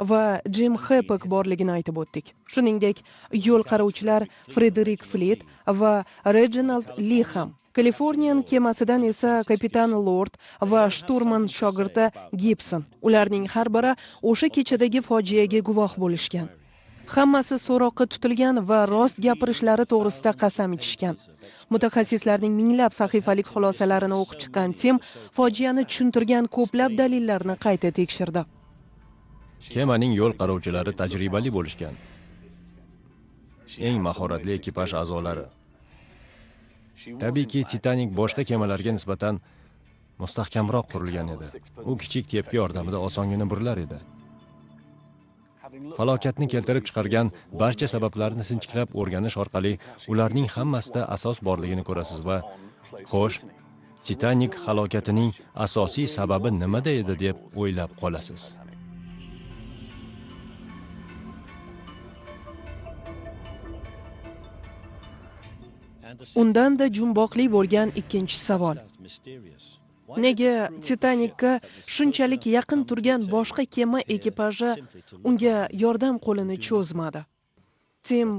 va Jim Hepek borligini aytib o'tdik. Shuningdek, yo'l qarovchilar Frederik Fleet va Reginald Lee ham. Kaliforniyan kemasidan esa kapitan Lord va shturman shogirdi Gibson. Ularning har biri o'sha kechadagi fojiaga guvoh bo'lishgan. Hammasi so'roqqa tutilgan va rost gapirishlari to'g'risida qasam ichishgan. Mutaxassislarning minglab sahifalik xulosalarini o'qib chiqqan Tim fojiani tushuntirgan ko'plab dalillarni qayta tekshirdi. Kemaning yo'l qarovchilari tajribali bo'lishgan. Eng mahoratli ekipaj a'zolari. Tabiiyki, Titanik boshqa kemalarga nisbatan mustahkamroq qurilgan edi. U kichik tepki yordamida osongina burilar edi. Falokatni keltirib chiqargan barcha sabablarni sinchiklab o'rganish orqali ularning hammasida asos borligini ko'rasiz va xo'sh, Titanik halokatining asosiy sababi nimada edi deb o'ylab qolasiz. Undanda jumboqli bo'lgan ikkinchi savol. Nega Titanikka shunchalik yaqin turgan boshqa kema ekipaji unga yordam qo'lini cho'zmadi? Tim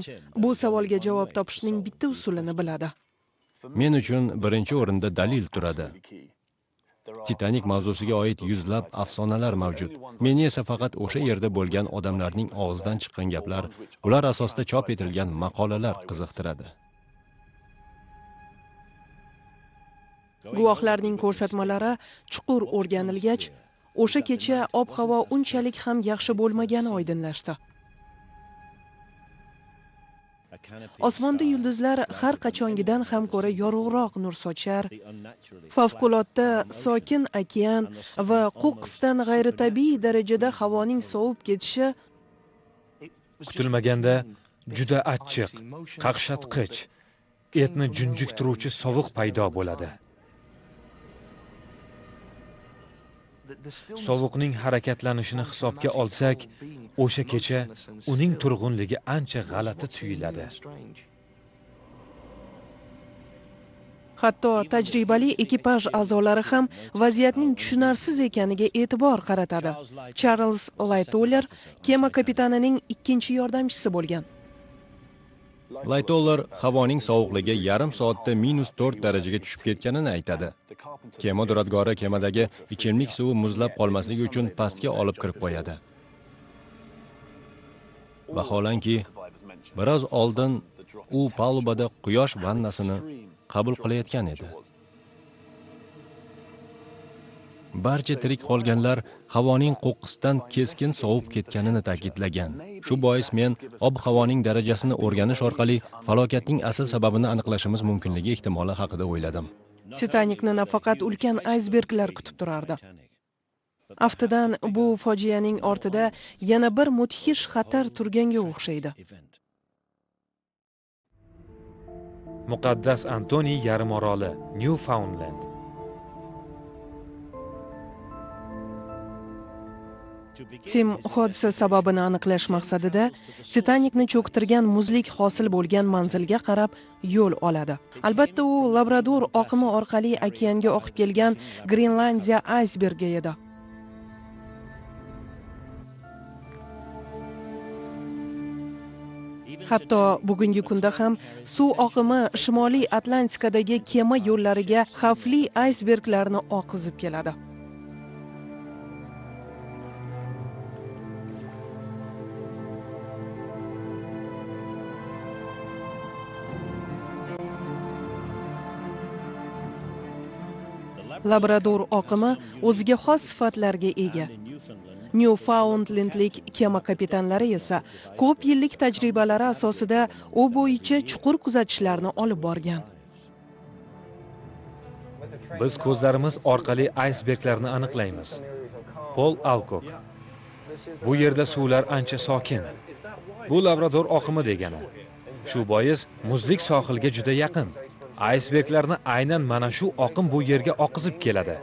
bu savolga javob topishning bitta usulini biladi. Men uchun birinchi o'rinda dalil turadi. Titanik mavzusiga oid yuzlab afsonalar mavjud. Meni esa faqat o'sha yerda bo'lgan odamlarning og'zidan chiqqan gaplar, ular asosida chop etilgan maqolalar qiziqtiradi. Guvohlarning ko'rsatmalari chuqur o'rganilgach, o'sha kecha ob-havo unchalik ham yaxshi bo'lmagani oydinlashdi. Osmonda yulduzlar har qachongidan ham ko'ra yorug'roq nur sochar. Favqulodda sokin okean va qo'qqisdan g'ayritabiiy darajada havoning sovib ketishi Kutilmaganda juda achchiq, qaqshatqich, etni junjiktiruvchi sovuq paydo bo'ladi. Sovuqning harakatlanishini hisobga olsak, o'sha kecha uning turg'unligi ancha g'alati tuyuladi. Hatto tajribali ekipaj a'zolari ham vaziyatning tushunarsiz ekaniga e'tibor qaratadi. Charles Lightoller kema kapitanining ikkinchi yordamchisi bo'lgan. Lightoller havoning sovuqligi yarim soatda -4 darajaga tushib ketganini aytadi. Kema duradgori kemadagi ichimlik suvi muzlab qolmasligi uchun pastga olib kirib qo'yadi. Vaholanki, biroz oldin u palubada quyosh vannasini qabul qilayotgan edi. Barcha tirik qolganlar havoning qo'qqisdan keskin sovib ketganini ta'kidlagan. Shu bois men ob-havoning darajasini o'rganish orqali falokatning asl sababini aniqlashimiz mumkinligi ehtimoli haqida o'yladim. Titanikni nafaqat ulkan aysberglar kutib turardi. Aftidan bu fojianing ortida yana bir mudhish xatar turganga o'xshaydi. Muqaddas Antoni yarimoroli, Newfoundland. Tim hodisa sababini aniqlash maqsadida Titanikni cho'ktirgan muzlik hosil bo'lgan manzilga qarab yo'l oladi. Albatta, u Labrador oqimi orqali okeanga oqib kelgan Grenlandiya aysbergi edi. Hatto bugungi kunda ham suv oqimi Shimoliy Atlantikadagi kema yo'llariga xavfli aysberglarni oqizib keladi. Labrador oqimi o'ziga xos sifatlarga ega. Newfoundlandlik kema kapitanlari esa ko'p yillik tajribalari asosida u bo'yicha chuqur kuzatishlarni olib borgan. Biz ko'zlarimiz orqali aysberglarni aniqlaymiz. Pol Alcock. Bu yerda suvlar ancha sokin. Bu Labrador oqimi degani. Shu bois muzlik sohilga juda yaqin. Aysberglarni aynan mana shu oqim bu yerga oqizib keladi.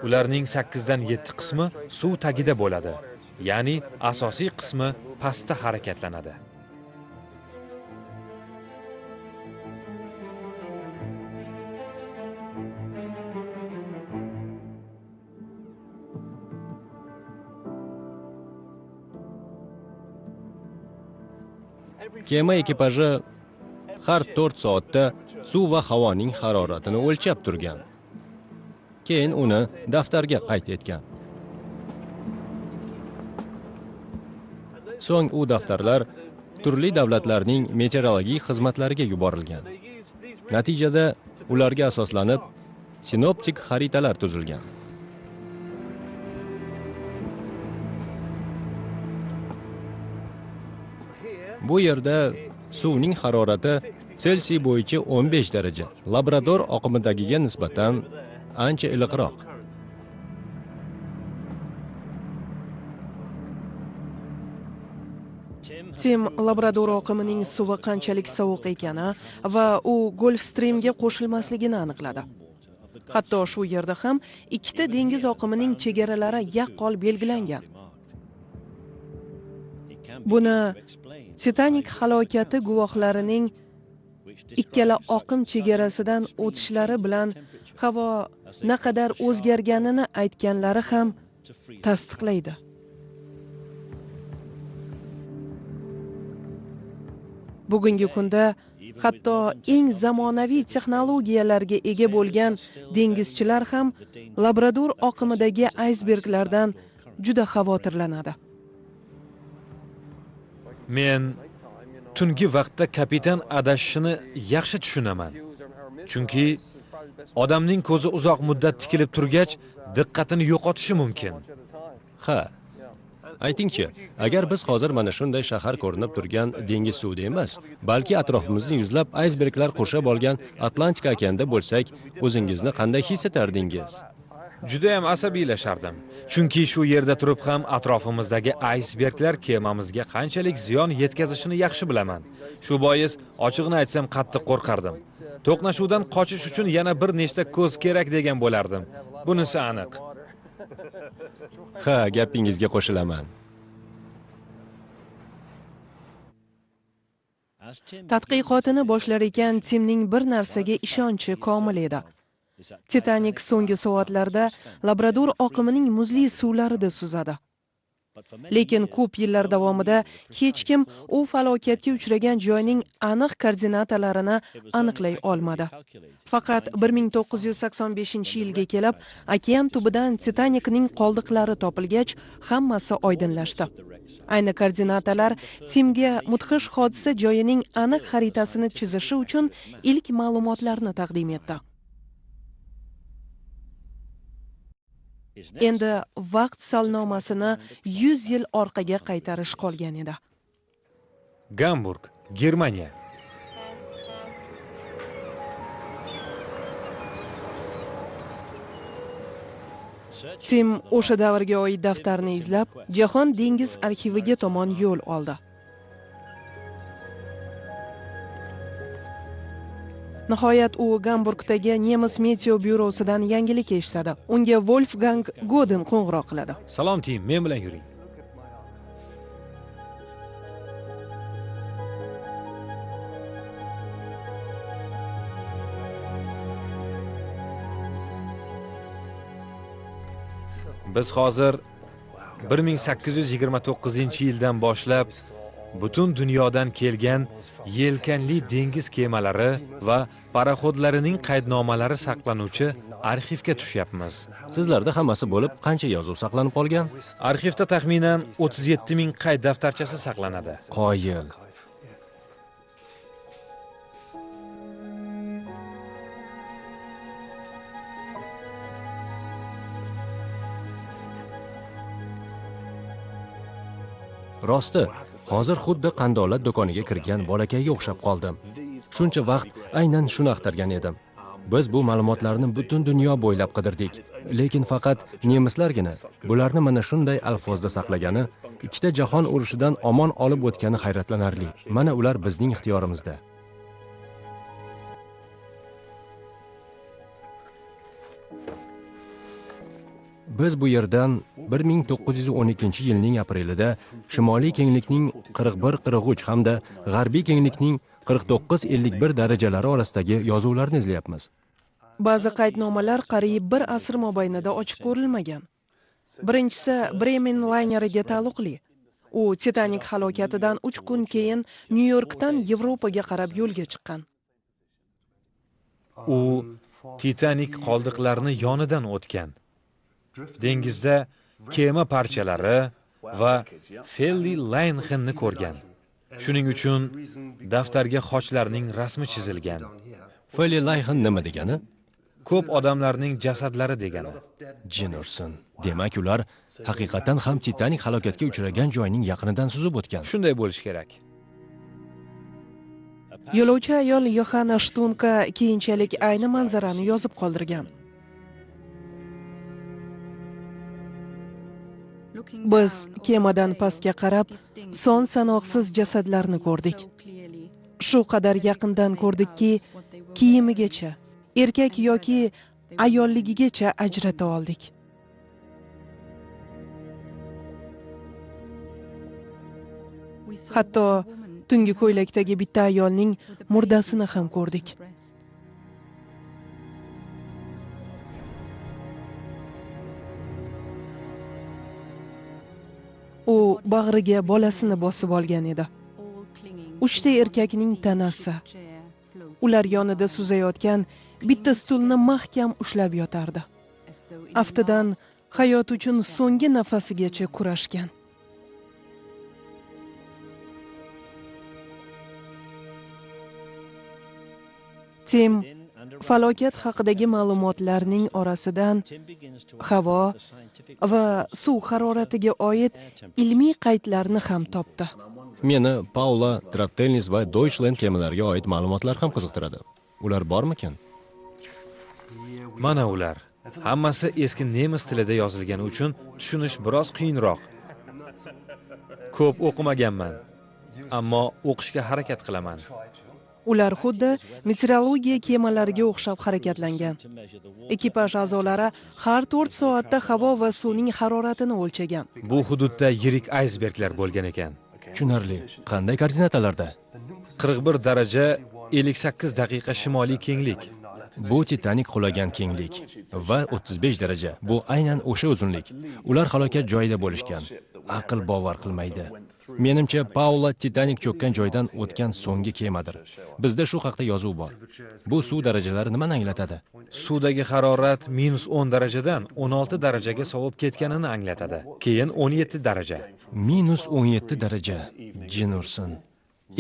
Ularning 8 dan 7 qismi suv tagida bo'ladi. Ya'ni asosiy qismi pastda harakatlanadi. Kema ekipaji har 4 soatda suv va havoning haroratini o'lchab turgan. Keyin uni daftarga qayd etgan. So'ng u daftarlar turli davlatlarning meteorologik xizmatlariga yuborilgan. Natijada ularga asoslanib sinoptik xaritalar tuzilgan. Bu yerda suvning harorati Selsiy bo'yicha 15 daraja, Labrador oqimidagiga nisbatan ancha iliqroq. Tim Labrador oqimining suvi qanchalik sovuq ekani va u Gulf Streamga qo'shilmasligini aniqladi. Hatto shu yerda ham ikkita dengiz oqimining chegaralari yaqqol belgilangan. Buni Titanic halokati guvohlarining ikkala oqim chegarasidan o'tishlari bilan havo naqadar o'zgarganini aytganlari ham tasdiqlaydi. Bugungi kunda hatto eng zamonaviy texnologiyalarga ega bo'lgan dengizchilar ham Labrador oqimidagi aysberglardan juda xavotirlanadi. Men tungi vaqtda kapitan adashishini yaxshi tushunaman. Chunki odamning ko'zi uzoq muddat tikilib turgach, diqqatini yo'qotishi mumkin. Ha. Aytingchi, agar biz hozir mana shunday shahar ko'rinib turgan dengiz suvida emas, balki atrofimizni yuzlab aysberglar qurshab olgan Atlantika okeanida bo'lsak, o'zingizni qanday his etardingiz? Juda ham asabiylashardim. Chunki shu yerda turib ham atrofimizdagi aysberglar kemamizga qanchalik ziyon yetkazishini yaxshi bilaman. Shu bois ochiqni aytsam qattiq qo'rqardim. To'qnashuvdan qochish uchun yana bir nechta ko'z kerak degan bo'lardim. Bunisi aniq. Ha, gapingizga qo'shilaman. Tadqiqotini boshlar ekan Timning bir narsaga ishonchi komil edi. Titanic so'nggi soatlarda Labrador oqimining muzli suvlarida suzadi. Lekin ko'p yillar davomida hech kim u falokatga uchragan joyning aniq koordinatalarini aniqlay olmadi. Faqat 1985-yilga kelib, okean tubidan Titanicning qoldiqlari topilgach, hammasi oydinlashdi. Ayni koordinatalar Timga mudhish hodisa joyining aniq xaritasini chizishi uchun ilk ma'lumotlarni taqdim etdi. Endi vaqt salnomasini 100 yil orqaga qaytarish qolgan edi. Gamburg, Germaniya. Tim o'sha davrga oid daftarni izlab, Jahon dengiz arxiviga tomon yo'l oldi. Nihoyat u Gamburgdagi Nemis meteo byurosidan yangilik eshitadi. Unga Wolfgang Goden qo'ng'iroq qiladi. Salom Tim, men bilan yuring. Biz hozir 1829-yildan boshlab butun dunyodan kelgan yelkanli dengiz kemalari va paraxodlarining qaydnomalari saqlanuvchi arxivga tushyapmiz. Sizlarda hammasi bo'lib qancha yozuv saqlanib qolgan? Arxivda taxminan 37 ming qayd daftarchasi saqlanadi. Qoyil. Rosti, hozir xuddi qandolat do'koniga kirgan bolakayga o'xshab qoldim. Shuncha vaqt aynan shuni axtargan edim. Biz bu ma'lumotlarni butun dunyo bo'ylab qidirdik, lekin faqat nemislargina bularni mana shunday alfozda saqlagani, ikkita jahon urushidan omon olib o'tgani hayratlanarli. Mana ular bizning ixtiyorimizda. Biz bu yerdan 1912-yilning aprelida shimoliy kenglikning 41-43 hamda g'arbiy kenglikning 49-51 darajalari orasidagi yozuvlarni izlayapmiz. Ba'zi qaydnomalar qariyb bir asr mobaynida ochib ko'rilmagan. Birinchisi Bremen layneriga taalluqli. U Titanik halokatidan 3 kun keyin Nyu-Yorkdan Yevropaga qarab yo'lga chiqqan. U Titanik qoldiqlarini yonidan o'tgan. Dengizda kema parchalari va Felli Laynxenni ko'rgan. Shuning uchun daftarga xochlarning rasmi chizilgan. Felli Laynxen nima degani? Ko'p odamlarning jasadlari degani. Jin ursin. Demak, ular haqiqatan ham Titanik halokatga uchragan joyning yaqinidan suzib o'tgan. Shunday bo'lish kerak. Yo'lovchi ayol Yohanna Shtunka keyinchalik ayni manzarani yozib qoldirgan. Biz kemadan pastga qarab, son sanoqsiz jasadlarni ko'rdik. Shu qadar yaqindan ko'rdikki, kiyimigacha, erkak yoki ayolligigacha ajrata oldik. Hatto tungi ko'ylakdagi bitta ayolning murdasini ham ko'rdik. U bag'riga bolasini bosib olgan edi. 3 ta erkakning tanasi. Ular yonida suzayotgan bitta stulni mahkam ushlab yotardi. Aftidan hayot uchun so'nggi nafasigacha kurashgan. Tim falokat haqidagi ma'lumotlarning orasidan havo va suv haroratiga oid ilmiy qaydlarni ham topdi. Meni Paula Trattelnis va Deutschland kemalariga oid ma'lumotlar ham qiziqtiradi. Ular bormikan? Mana ular. Hammasi eski nemis tilida yozilgani uchun tushunish biroz qiyinroq. Ko'p o'qimaganman, ammo o'qishga harakat qilaman. Ular xuddi meteorologiya kemalariga o'xshab harakatlangan. Ekipaj a'zolari har 4 soatda havo va suvning haroratini o'lchagan. Bu hududda yirik aysberglar bo'lgan ekan. Tushunarli. Qanday koordinatalarda? 41 daraja 58 daqiqa shimoliy kenglik. Bu Titanik qulagan kenglik va 35 daraja. Bu aynan o'sha uzunlik. Ular halokat joyida bo'lishgan. Aql bovar qilmaydi. Menimcha, Paula Titanik cho'kkan joydan o'tgan so'nggi kemadir. Bizda shu haqda yozuv bor. Bu suv darajalari nimani anglatadi? Suvdagi harorat -10 darajadan 16 darajaga sovib ketganini anglatadi. Keyin 17 daraja. -17 daraja. Jin ursin.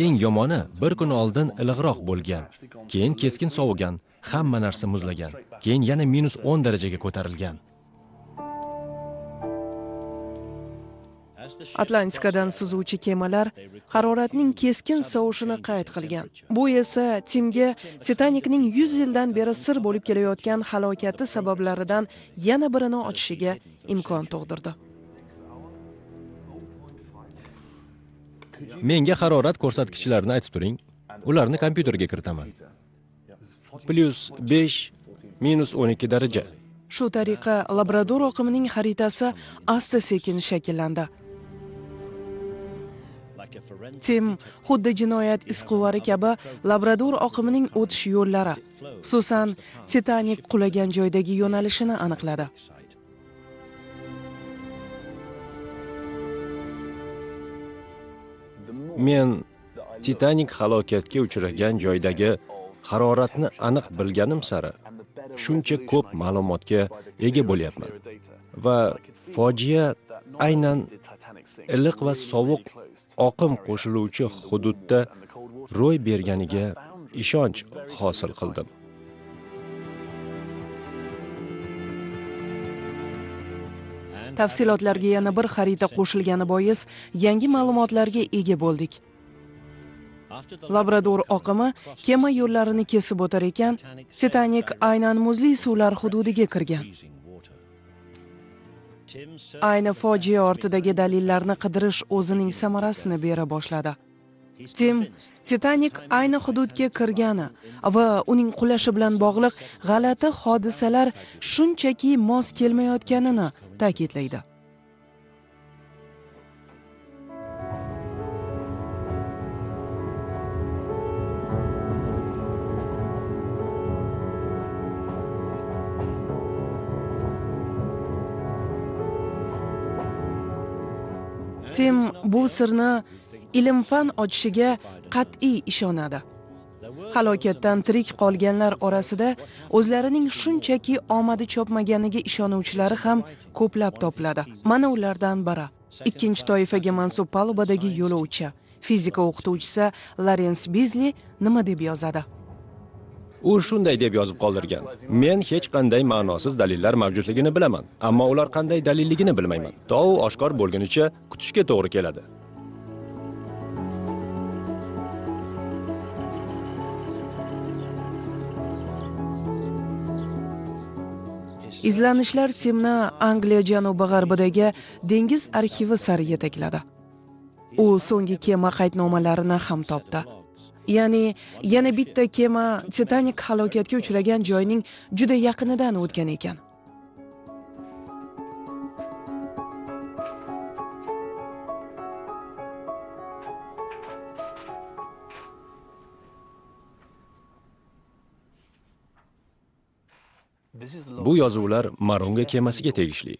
Eng yomoni bir kun oldin iliqroq bo'lgan, keyin keskin sovigan, hamma narsa muzlagan, keyin yana -10 darajaga ko'tarilgan. Atlantikadan suzuvchi kemalar haroratning keskin sovishini qayd qilgan. Bu esa Timga Titanikning 100 yildan beri sir bo'lib kelayotgan halokati sabablaridan yana birini ochishiga imkon tug'dirdi. Menga harorat ko'rsatkichlarini aytib turing. Ularni kompyuterga kiritaman. +5, -12 daraja. Shu tariqa Labrador oqimining xaritasi asta-sekin shakllandi. Tim xuddi jinoyat izquvari kabi Labrador oqimining o'tish yo'llari, xususan Titanik qulagan joydagi yo'nalishini aniqladi. Men Titanik halokatga uchragan joydagi haroratni aniq bilganim sari shuncha ko'p ma'lumotga ega bo'lyapman. Va fojia aynan iliq va sovuq oqim qo'shiluvchi hududda ro'y berganiga ishonch hosil qildim. Tafsilotlarga yana bir xarita qo'shilgani bois yangi ma'lumotlarga ega bo'ldik. Labrador oqimi kema yo'llarini kesib o'tar ekan, Titanik aynan muzli suvlar hududiga kirgan. Ayni fojia ortidagi dalillarni qidirish o'zining samarasini bera boshladi. Tim Titanik ayni hududga kirgani va uning qulashi bilan bog'liq g'alati hodisalar shunchaki mos kelmayotganini ta'kidlaydi. Tim bu sirni ilm-fan ochishiga qat'iy ishonadi. Halokatdan tirik qolganlar orasida o'zlarining shunchaki omadi chopmaganiga ishonuvchilari ham ko'plab topiladi. Mana ulardan biri. Ikkinchi toifaga mansub palubadagi yo'lovchi, fizika o'qituvchisi Lawrence Beasley nima deb yozadi? U shunday deb yozib qoldirgan: Men hech qanday ma'nosiz dalillar mavjudligini bilaman, ammo ular qanday dalilligini bilmayman. To u oshkor bo'lgunicha kutishga to'g'ri keladi. Izlanishlar Simni Angliya janubi-g'arbidagi dengiz arxivi sari yetakladi. U so'nggi kema qaydnomalarini ham topdi. Ya'ni yana bitta kema Titanik halokatga uchragan joyning juda yaqinidan o'tgan ekan. Bu yozuvlar Marunga kemasiga tegishli.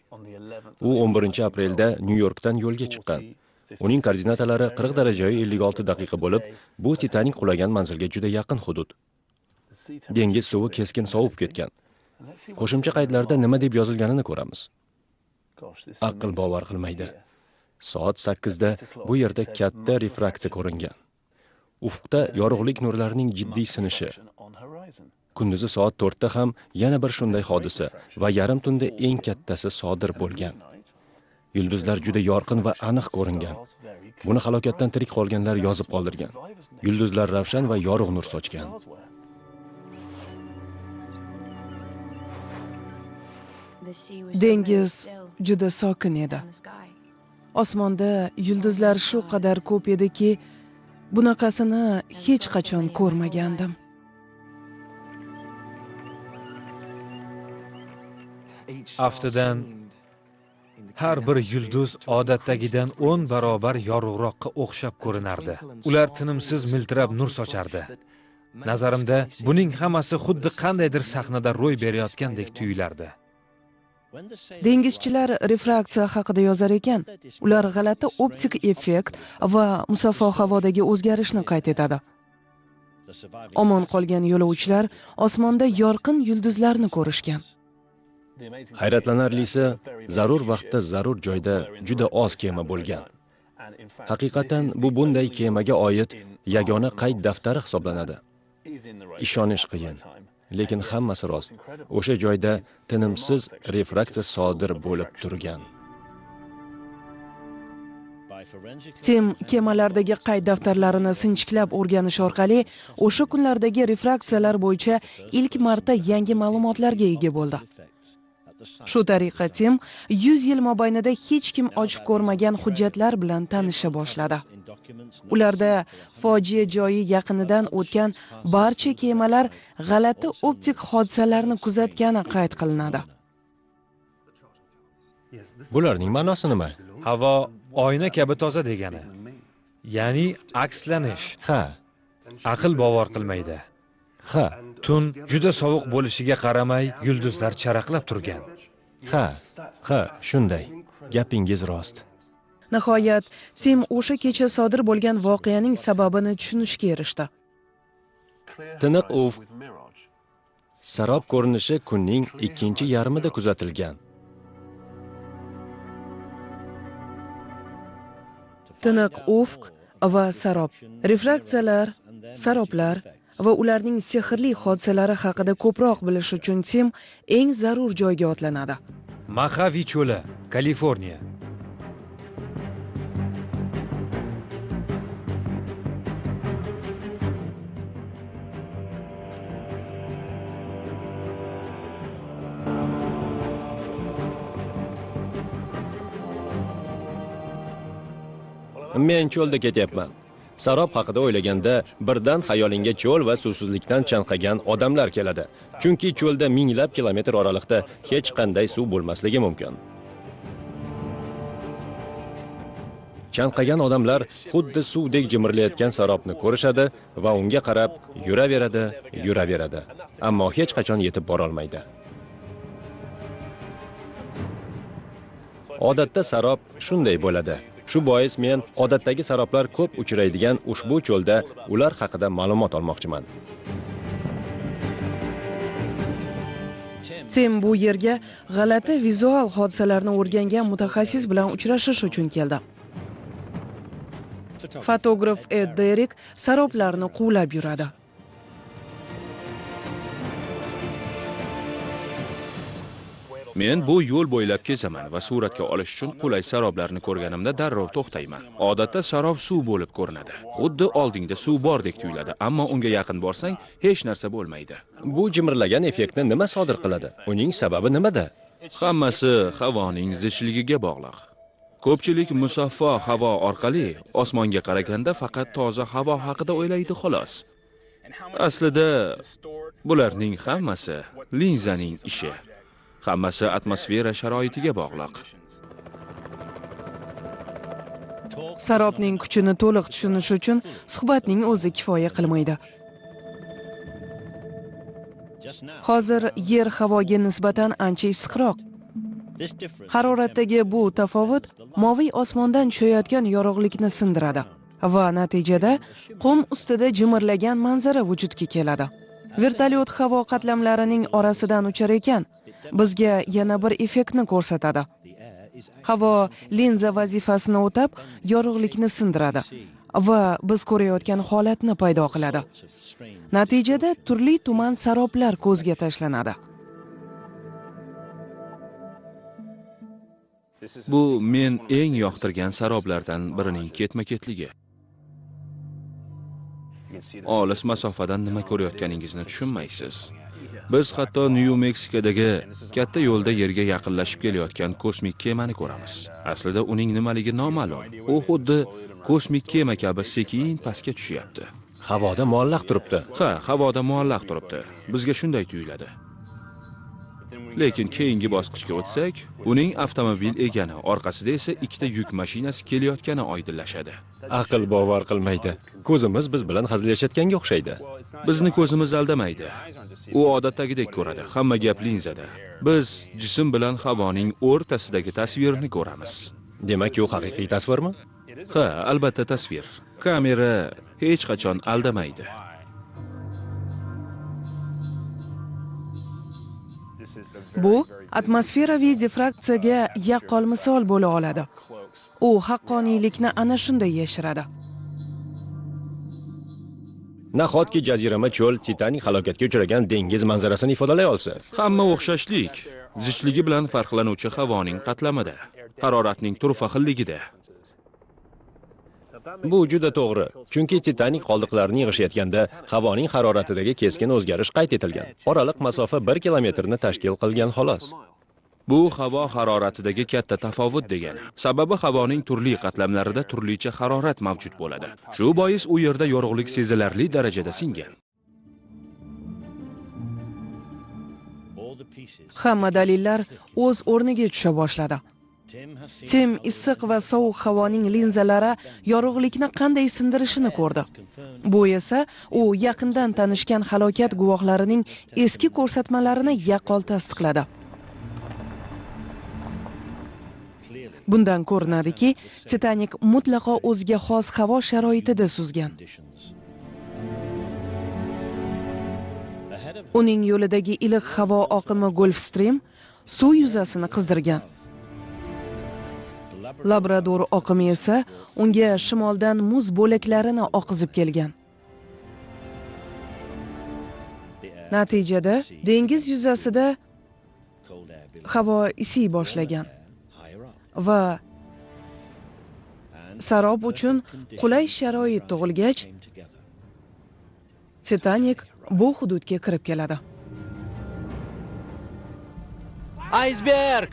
U 11-aprelda Nyu-Yorkdan yo'lga chiqqan. Uning koordinatalari 40 daraja 56 daqiqa bo'lib, bu Titanik qulagan manzilga juda yaqin hudud. Dengiz suvi keskin sovib ketgan. Qo'shimcha qaydlarda nima deb yozilganini ko'ramiz. Aql bovar qilmaydi. Soat 8 da bu yerda katta refraksiya ko'ringan. Ufqda yorug'lik nurlarining jiddiy sinishi. Kunduzi soat 4 da ham yana bir shunday hodisa va yarim tunda eng kattasi sodir bo'lgan. Yulduzlar juda yorqin va aniq ko'ringan. Buni halokatdan tirik qolganlar yozib qoldirgan. Yulduzlar ravshan va yorug' nur sochgan. Dengiz juda sokin edi. Osmonda yulduzlar shu qadar ko'p ediki, bunaqasini hech qachon ko'rmagandim. Aftidan har bir yulduz odatdagidan 10 barobar yorug'roqqa o'xshab ko'rinardi. Ular tinimsiz miltirab nur sochardi. Nazarimda buning hammasi xuddi qandaydir sahnada ro'y berayotgandek tuyulardi. Dengizchilar refraksiya haqida yozar ekan, ular g'alati optik effekt va musaffo havodagi o'zgarishni qayd etadi. Omon qolgan yo'lovchilar osmonda yorqin yulduzlarni ko'rishgan. Hayratlanarlisi, zarur vaqtda zarur joyda juda oz kema bo'lgan. Haqiqatan bu bunday kemaga oid yagona qayd daftari hisoblanadi. Ishonish qiyin, lekin hammasi rost. O'sha joyda tinimsiz refraksiya sodir bo'lib turgan. Tim kemalardagi qayd daftarlarini sinchiklab o'rganish orqali o'sha kunlardagi refraksiyalar bo'yicha ilk marta yangi ma'lumotlarga ega bo'ldi. Shu tariqa Tim 100 yil mobaynida hech kim ochib ko'rmagan hujjatlar bilan tanisha boshladi. Ularda fojia joyi yaqinidan o'tgan barcha kemalar g'alati optik hodisalarni kuzatgani qayd qilinadi. Bularning ma'nosi nima? Havo oyna kabi toza degani. Ya'ni akslanish. Ha, Aql bovar qilmaydi. ha, Tun juda sovuq bo'lishiga qaramay, yulduzlar charaqlab turgan. ha, shunday. Gapingiz rost. Nihoyat Tim o'sha kecha sodir bo'lgan voqeaning sababini tushunishga erishdi. Tiniq ufq, sarob ko'rinishi kunning ikkinchi yarmida kuzatilgan. Tiniq ufq va sarob, refraksiyalar, saroblar va ularning sehrli hodisalari haqida ko'proq bilish uchun Tim eng zarur joyga otlanadi. Mahaviy cho'li. Kaliforniya. Men cho'lda ketyapman. Sarob haqida o'ylaganda birdan xayolingga cho'l va suvsizlikdan chanqagan odamlar keladi. Chunki cho'lda minglab kilometr oraliqda hech qanday suv bo'lmasligi mumkin. Chanqagan odamlar xuddi suvdek jimirlayotgan sarobni ko'rishadi va unga qarab yuraveradi. Ammo hech qachon yetib bora olmaydi. Odatda sarob shunday bo'ladi. Shu bois men odatdagi saroblar ko'p uchraydigan ushbu cho'lda ular haqida ma'lumot olmoqchiman. Tim bu yerga g'alati vizual hodisalarni o'rgangan mutaxassis bilan uchrashish uchun keldi. Fotograf Ed Derrick saroblarni quvlab yuradi. Men bu yo'l bo'ylab kezaman va suratga olish uchun qulay saroblarni ko'rganimda darrov to'xtayman. Odatda sarob suv bo'lib ko'rinadi. Xuddi oldingda suv bordek tuyuladi, ammo unga yaqin borsang hech narsa bo'lmaydi. Bu jimirlagan effektni nima sodir qiladi? Uning sababi nimada? Hammasi havoning zichligiga bog'liq. Ko'pchilik musaffo havo orqali osmonga qaraganda faqat toza havo haqida o'ylaydi xolos. Aslida bularning hammasi linzaning ishi. Hammasi atmosfera sharoitiga bog'liq. Sarobning kuchini to'liq tushunish uchun suhbatning o'zi kifoya qilmaydi. Hozir yer havoga nisbatan ancha issiqroq. Haroratdagi bu tafovut moviy osmondan tushayotgan yorug'likni sindiradi va natijada qum ustida jimirlagan manzara vujudga keladi. Vertolyot havo qatlamlarining orasidan uchar ekan, bizga yana bir effektni ko'rsatadi. Havo linza vazifasini o'tab, yorug'likni sindiradi va biz ko'rayotgan holatni paydo qiladi. Natijada turli tuman saroblar ko'zga tashlanadi. Bu men eng yoqtirgan saroblardan birining ketma-ketligi. Olis masofadan nima ko'rayotganingizni tushunmaysiz. Biz hatto Nyu-Meksikadagi katta yo'lda yerga yaqinlashib kelayotgan kosmik kemani ko'ramiz. Aslida uning nimaligi noma'lum. U xuddi kosmik kema kabi sekin pastga tushyapti. Havoda muallaq turibdi. Ha, havoda muallaq turibdi. Bizga shunday tuyuladi. Lekin keyingi bosqichga o'tsak, uning avtomobil egani, orqasida esa ikkita yuk mashinasi kelayotgani oydinlashadi. Aql bovar qilmaydi. Ko'zimiz biz bilan hazillashayotganga o'xshaydi. Bizni ko'zimiz aldamaydi. U odatdagidek ko'radi. Hamma gap linzada. Biz jism bilan havoning o'rtasidagi tasvirni ko'ramiz. Demak, u haqiqiy tasvirmi? Ha, albatta tasvir. Kamera hech qachon aldamaydi. Bu atmosferaviy difraksiyaga yaqqol misol bo'la oladi. U haqqoniylikni ana shunday yashiradi. Nahotki jazirama cho'l Titanik halokatga uchragan dengiz manzarasini ifodalay olsa? Hamma o'xshashlik zichligi bilan farqlanuvchi havoning qatlamida, haroratning turfa xilligida. Bu juda to'g'ri. Chunki Titanik qoldiqlarini yig'ishayotganda havoning haroratidagi keskin o'zgarish qayd etilgan. Oraliq masofa 1 kilometrni tashkil qilgan xolos. Bu havo haroratidagi katta tafovut degani. Sababi havoning turli qatlamlarida turlicha harorat mavjud bo'ladi. Shu bois u yerda yorug'lik sezilarli darajada singan. Hamma dalillar o'z o'rniga tusha boshladi. Tim issiq va sovuq havoning linzalari yorug'likni qanday sindirishini ko'rdi. Bu esa u yaqindan tanishgan halokat guvohlarining eski ko'rsatmalarini yaqqol tasdiqladi. Bundan ko'rinadiki, Titanik mutlaqo o'ziga xos havo sharoitida suzgan. Uning yo'lidagi iliq havo oqimi Gulfstream suv yuzasini qizdirgan. Labrador oqimi esa unga shimoldan muz bo'laklarini oqizib kelgan. Natijada dengiz yuzasida havo isiy boshlagan. va sarob uchun qulay sharoit tug'ilgach, Titanik bu hududga kirib keladi. Aysberg!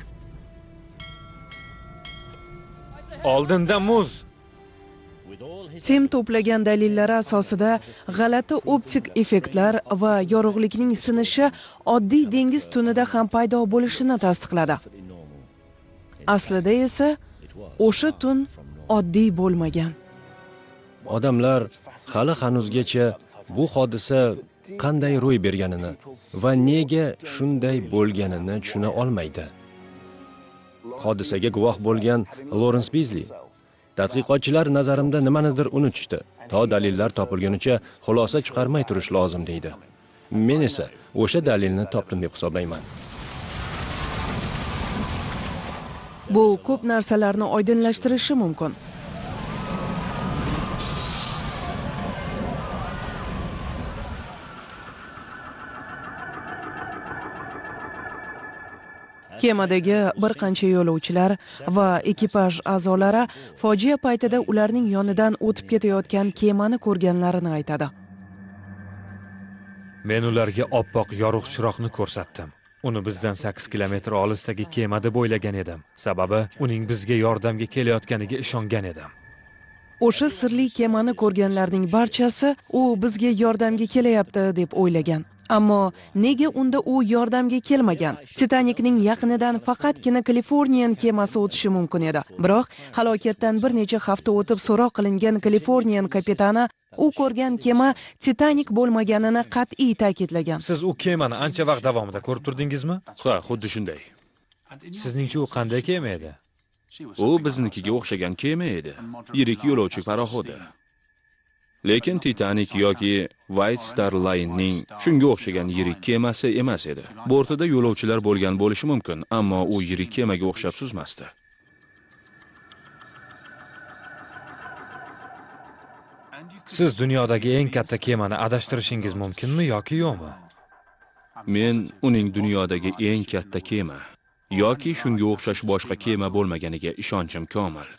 Oldinda muz. Tim to'plagan dalillari asosida g'alati optik effektlar va yorug'likning sinishi oddiy dengiz tunida ham paydo bo'lishini tasdiqladi. Aslida esa o'sha tun oddiy bo'lmagan. Odamlar hali hanuzgacha bu hodisa qanday ro'y berganini va nega shunday bo'lganini tushuna olmaydi. Hodisaga guvoh bo'lgan Lawrence Beasley: tadqiqotchilar nazarimda nimanidir unutishdi. To dalillar topilgunicha xulosa chiqarmay turish lozim deydi. Men esa o'sha dalilni topdim deb hisoblayman. Bu ko'p narsalarni oydinlashtirishi mumkin. Kemadagi bir qancha yo'lovchilar va ekipaj a'zolari fojia paytida ularning yonidan o'tib ketayotgan kemani ko'rganlarini aytadi. Men ularga oppoq yorug' chiroqni ko'rsatdim. Uni bizdan 8 kilometr olisdagi kema deb o'ylagan edim. Sababi uning bizga yordamga kelayotganiga ishongan edim. O'sha sirli kemani ko'rganlarning barchasi u bizga yordamga kelyapti deb o'ylagan. Ammo nega unda u yordamga kelmagan? Titanikning yaqinidan faqatgina Californian kemasi o'tishi mumkin edi. Biroq halokatdan bir necha hafta o'tib so'roq qilingan Californian kapitani u ko'rgan kema Titanik bo'lmaganini qat'iy ta'kidlagan. Siz u kemani ancha vaqt davomida ko'rib turdingizmi? Ha, xuddi shunday. Sizningcha u qanday kema edi? U biznikiga o'xshagan kema edi. Yirik yo'lovchi paroxodi. Lekin Titanic yoki White Star Line'ning shunga o'xshagan yirik kemasi emas edi. Bortida yo'lovchilar bo'lgan bo'lishi mumkin, ammo u yirik kemaga o'xshab suzmasdi. Siz dunyodagi eng katta kemani adashtirishingiz mumkinmi yoki yo'qmi? Men uning dunyodagi eng katta kema yoki shunga o'xshash boshqa kema bo'lmaganiga ishonchim komil.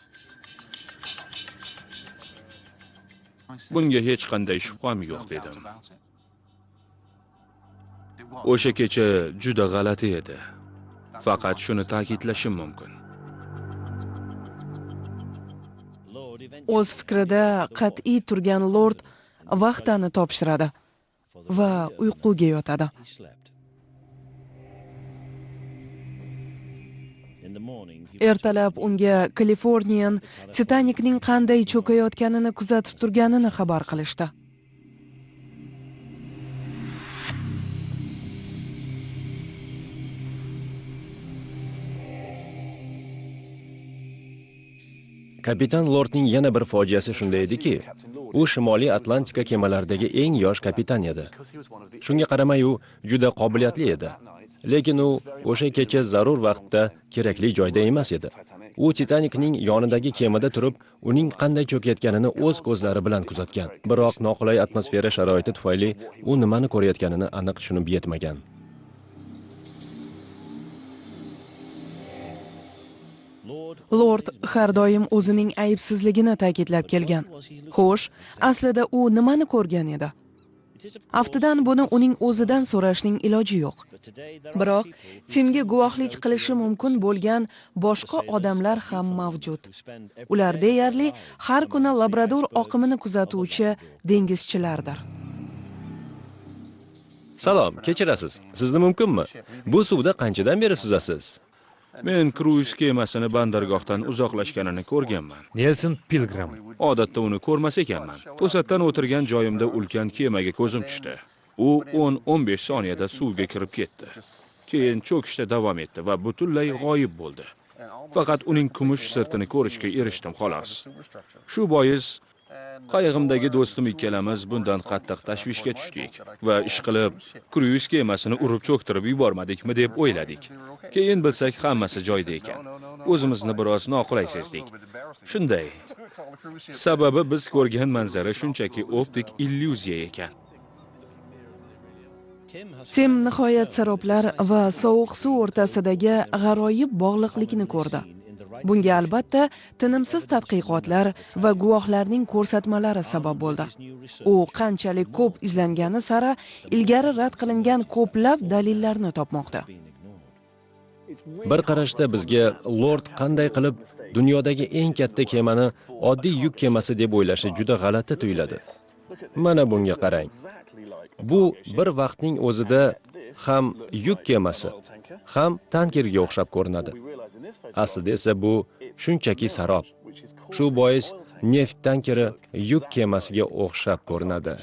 Bunga hech qanday shubham yo'q dedim. O'sha kecha juda g'alati edi. Faqat shuni ta'kidlashim mumkin. O'z fikrida qat'iy turgan Lord vaqtani topshiradi va uyquga yotadi. Ertalab unga Californian Titanikning qanday cho'kayotganini kuzatib turganini xabar qilishdi. Kapitan Lordning yana bir fojiasi shunday ediki, u Shimoliy Atlantika kemalaridagi eng yosh kapitan edi. Shunga qaramay u juda qobiliyatli edi. Lekin u o'sha kecha zarur vaqtda kerakli joyda emas edi. U Titanikning yonidagi kemada turib, uning qanday cho'kayotganini o'z ko'zlari bilan kuzatgan. Biroq noqulay atmosfera sharoiti tufayli u nimani ko'rayotganini aniq tushunib yetmagan. Lord har doim o'zining aybsizligini ta'kidlab kelgan. Xo'sh, aslida u nimani ko'rgan edi? Aftidan buni uning o'zidan so'rashning iloji yo'q. Biroq Timga guvohlik qilishi mumkin bo'lgan boshqa odamlar ham mavjud. Ular deyarli har kuni Labrador oqimini kuzatuvchi dengizchilardir. Salom, kechirasiz. Sizni mumkinmi? Bu suvda qanchadan beri suzasiz? Men kruiz kemasini bandargohdan uzoqlashganini ko'rganman. Nelson Pilgrim. Odatda uni ko'rmas ekanman. To'satdan o'tirgan joyimda ulkan kemaga ko'zim tushdi. U 10-15 soniyada suvga kirib ketdi. Keyin cho'kishda davom etdi va butunlay g'oyib bo'ldi. Faqat uning kumush sirtini ko'rishga erishdim xolos. Shu bois qayig'imdagi do'stim ikkalamiz bundan qattiq tashvishga tushdik va ishqilib kruiz kemasini urib cho'ktirib yubormadikmi deb o'yladik. Keyin bilsak hammasi joyida ekan. O'zimizni biroz noqulay sezdik. Shunday. Sababi biz ko'rgan manzara shunchaki optik illyuziya ekan. Tim nihoyat saroblar va sovuq suv o'rtasidagi g'aroyib bog'liqlikni ko'rdi. Bunga albatta tinimsiz tadqiqotlar va guvohlarning ko'rsatmalari sabab bo'ldi. U qanchalik ko'p izlangani sari ilgari rad qilingan ko'plab dalillarni topmoqda. Bir qarashda bizga Lord qanday qilib dunyodagi eng katta kemani oddiy yuk kemasi deb o'ylashi juda g'alati tuyuladi. Mana bunga qarang. Bu bir vaqtning o'zida ham yuk kemasi, ham tankerga o'xshab ko'rinadi. Aslida esa bu shunchaki sarob. Shu bois neft tankeri yuk kemasiga o'xshab ko'rinadi.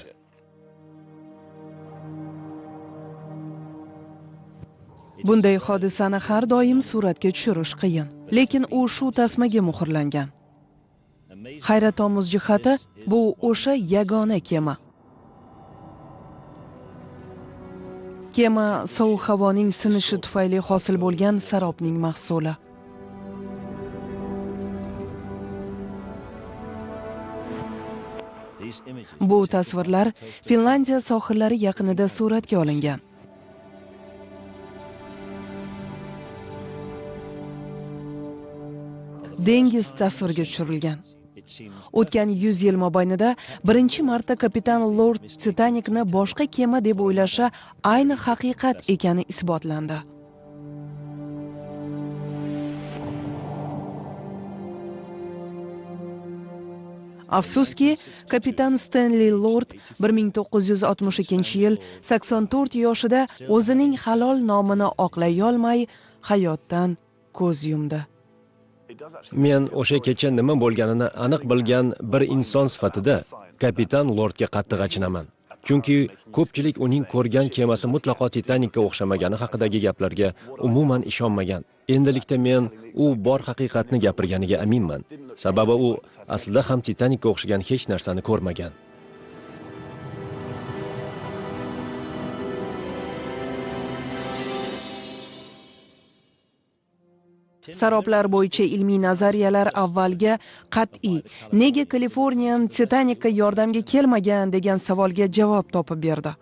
Bunday hodisani har doim suratga tushirish qiyin, lekin u shu tasmaga muhrlangan. Hayratomuz jihati, bu o'sha yagona kema. Kema sovuq havoning sinishi tufayli hosil bo'lgan sarobning mahsuli. Bu tasvirlar Finlandiya sohillari yaqinida suratga olingan. Dengiz tasvirga tushirilgan. O'tgan 100 yil mobaynida birinchi marta kapitan Lord Titanicni boshqa kema deb o'ylashi ayni haqiqat ekani isbotlandi. Afsuski, kapitan Stanley Lord 1962-yil 84 yoshida o'zining halol nomini oqlay olmay hayotdan ko'z yumdi. Men o'sha kecha nima bo'lganini aniq bilgan bir inson sifatida kapitan Lordga qattiq achinaman. Chunki ko'pchilik uning ko'rgan kemasi mutlaqo Titanicga o'xshamagani haqidagi gaplarga umuman ishonmagan. Endilikda men u bor haqiqatni gapirganiga aminman. Sababi u aslida ham Titanicga o'xshagan hech narsani ko'rmagan. Saroblar bo'yicha ilmiy nazariyalar avvalga qat'iy nega Kaliforniyan Titanicga yordamga kelmagan degan savolga javob topib berdi.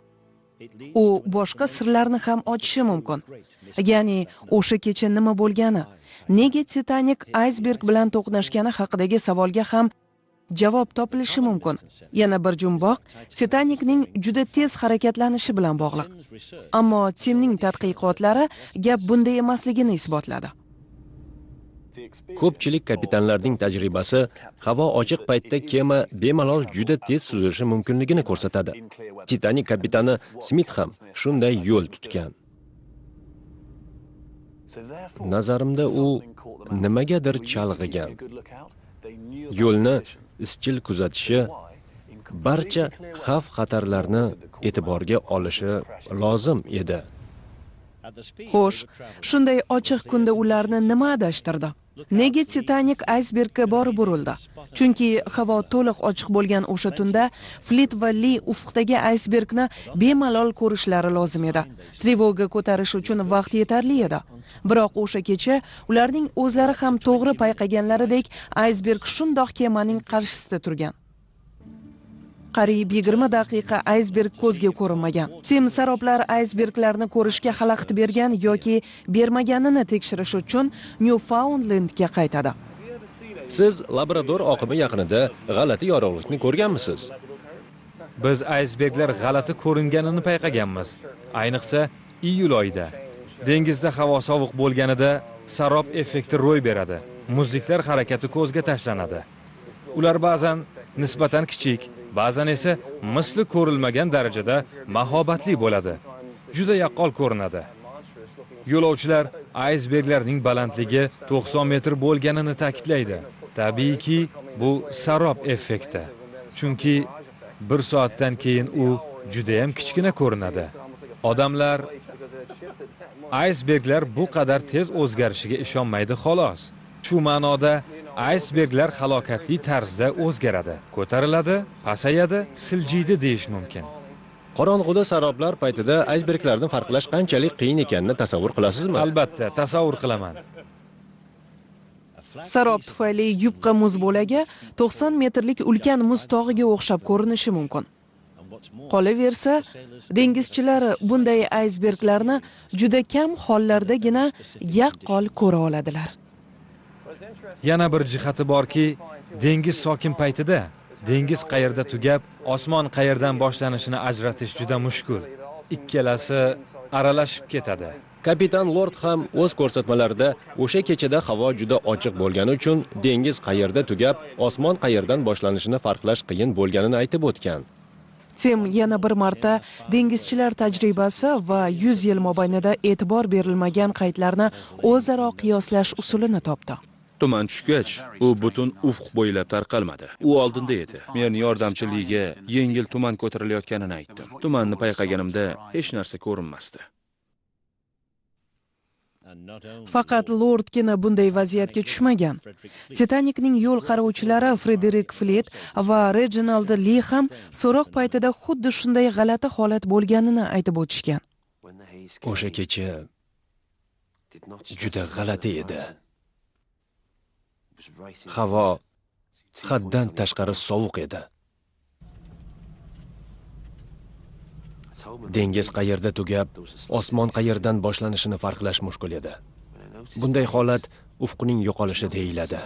U boshqa sirlarni ham ochishi mumkin. Ya'ni o'sha kecha nima bo'lgani, nega Titanic aysberg bilan to'qnashgani haqidagi savolga ham javob topilishi mumkin. Yana bir jumboq Titanicning juda tez harakatlanishi bilan bog'liq. Ammo Timning tadqiqotlari gap bunday emasligini isbotladi. Ko'pchilik kapitanlarning tajribasi havo ochiq paytda kema bemalol juda tez suzishi mumkinligini ko'rsatadi. Titanic kapitani Smith ham shunday yo'l tutgan. Nazarimda u nimagadir chalg'igan. Yo'lni izchil kuzatishi, barcha xavf-xatarlarni e'tiborga olishi lozim edi. Xo'sh, shunday ochiq kunda ularni nima adashtirdi? Nega Titanic aysbergga borib urildi? Chunki havo to'liq ochiq bo'lgan o'sha tunda Flit va Li ufqdagi aysbergni bemalol ko'rishlari lozim edi. Trevoga ko'tarish uchun vaqt yetarli edi. Biroq o'sha kecha ularning o'zlari ham to'g'ri payqaganlaridek aysberg shundoq kemaning qarshisida turgan. Qariyb 20 daqiqa aysberg ko'zga ko'rinmagan. Tim saroblar aysberglarni ko'rishga xalaqit bergan yoki bermaganini tekshirish uchun Newfoundlandga qaytadi. Siz Labrador oqimi yaqinida g'alati yorug'likni ko'rganmisiz? Biz aysberglar g'alati ko'ringanini payqaganmiz. Ayniqsa iyul oyida. Dengizda havo sovuq bo'lganida sarob effekti ro'y beradi. Muzliklar harakati ko'zga tashlanadi. Ular ba'zan nisbatan kichik, ba'zan esa misli ko'rilmagan darajada mahobatli bo'ladi. Juda yaqqol ko'rinadi. Yo'lovchilar aysberglarning balandligi 90 metr bo'lganini ta'kidlaydi. Tabiiyki, bu sarob effekti. Chunki 1 soatdan keyin u juda ham kichkina ko'rinadi. Odamlar aysberglar bu qadar tez o'zgarishiga ishonmaydi xolos. Shu ma'noda aysberglar halokatli tarzda o'zgaradi, ko'tariladi, pasayadi, siljiydi deyish mumkin. Qorong'uda saroblar paytida aysberglarni farqlash qanchalik qiyin ekanini tasavvur qilasizmi? Albatta, tasavvur qilaman. Sarob tufayli yupqa muz bo'lagi 90 metrlik ulkan muz tog'iga o'xshab ko'rinishi mumkin. Qolaversa, dengizchilar bunday aysberglarni juda kam hollardagina yaqqol ko'ra oladilar. Yana bir jihati borki, dengiz sokin paytida dengiz qayerda tugab, osmon qayerdan boshlanishini ajratish juda mushkul. Ikkalasi aralashib ketadi. Kapitan Lord ham o'z ko'rsatmalarida o'sha kechada havo juda ochiq bo'lgani uchun dengiz qayerda tugab, osmon qayerdan boshlanishini farqlash qiyin bo'lganini aytib o'tgan. Tim yana bir marta dengizchilar tajribasi va 100 yil mobaynida e'tibor berilmagan qaydlarni o'zaro qiyoslash usulini topdi. Tuman tushgach, u butun ufq bo'ylab tarqalmadi. U oldinda edi. Men yordamchiligiga yengil tuman ko'tarilayotganini aytdim. Tumanni payqaganimda hech narsa ko'rinmasdi. Faqat Lordgina bunday vaziyatga tushmagan. Titanikning yo'l qarovchilari Frederik Fleet va Reginald Lee ham so'roq paytida xuddi shunday g'alati holat bo'lganini aytib o'tishgan. O'sha kecha juda g'alati edi. Havo haddan tashqari sovuq edi. Dengiz qayerda tugab, osmon qayerdan boshlanishini farqlash mushkul edi. Bunday holat ufqning yo'qolishi deyiladi.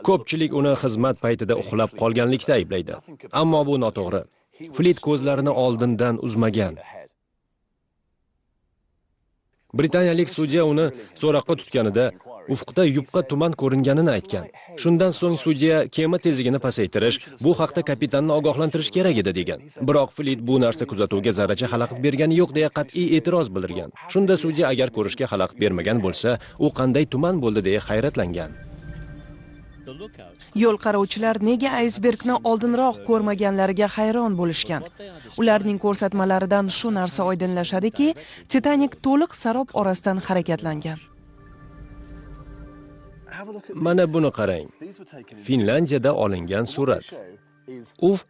Ko'pchilik uni xizmat paytida uxlab qolganlikda ayblaydi. Ammo bu noto'g'ri. Fleet ko'zlarini oldindan uzmagan. Britaniyalik sudya uni so'roqqa tutganida ufqda yupqa tuman ko'ringanini aytgan. Shundan so'ng sudya kema tezligini pasaytirish, bu haqda kapitanni ogohlantirish kerak edi degan. Biroq Fleet bu narsa kuzatuvga zarracha xalaqit bergani yo'q deya qat'iy e'tiroz bildirgan. Shunda sudya agar ko'rishga xalaqit bermagan bo'lsa, u qanday tuman bo'ldi deya hayratlangan. Yo'l qarovchilar nega aysbergni oldinroq ko'rmaganlariga hayron bo'lishgan. Ularning ko'rsatmalaridan shu narsa oydinlashadiki, Titanik to'liq sarob orasidan harakatlangan. Mana buni qarang. Finlandiyada olingan surat. Ufq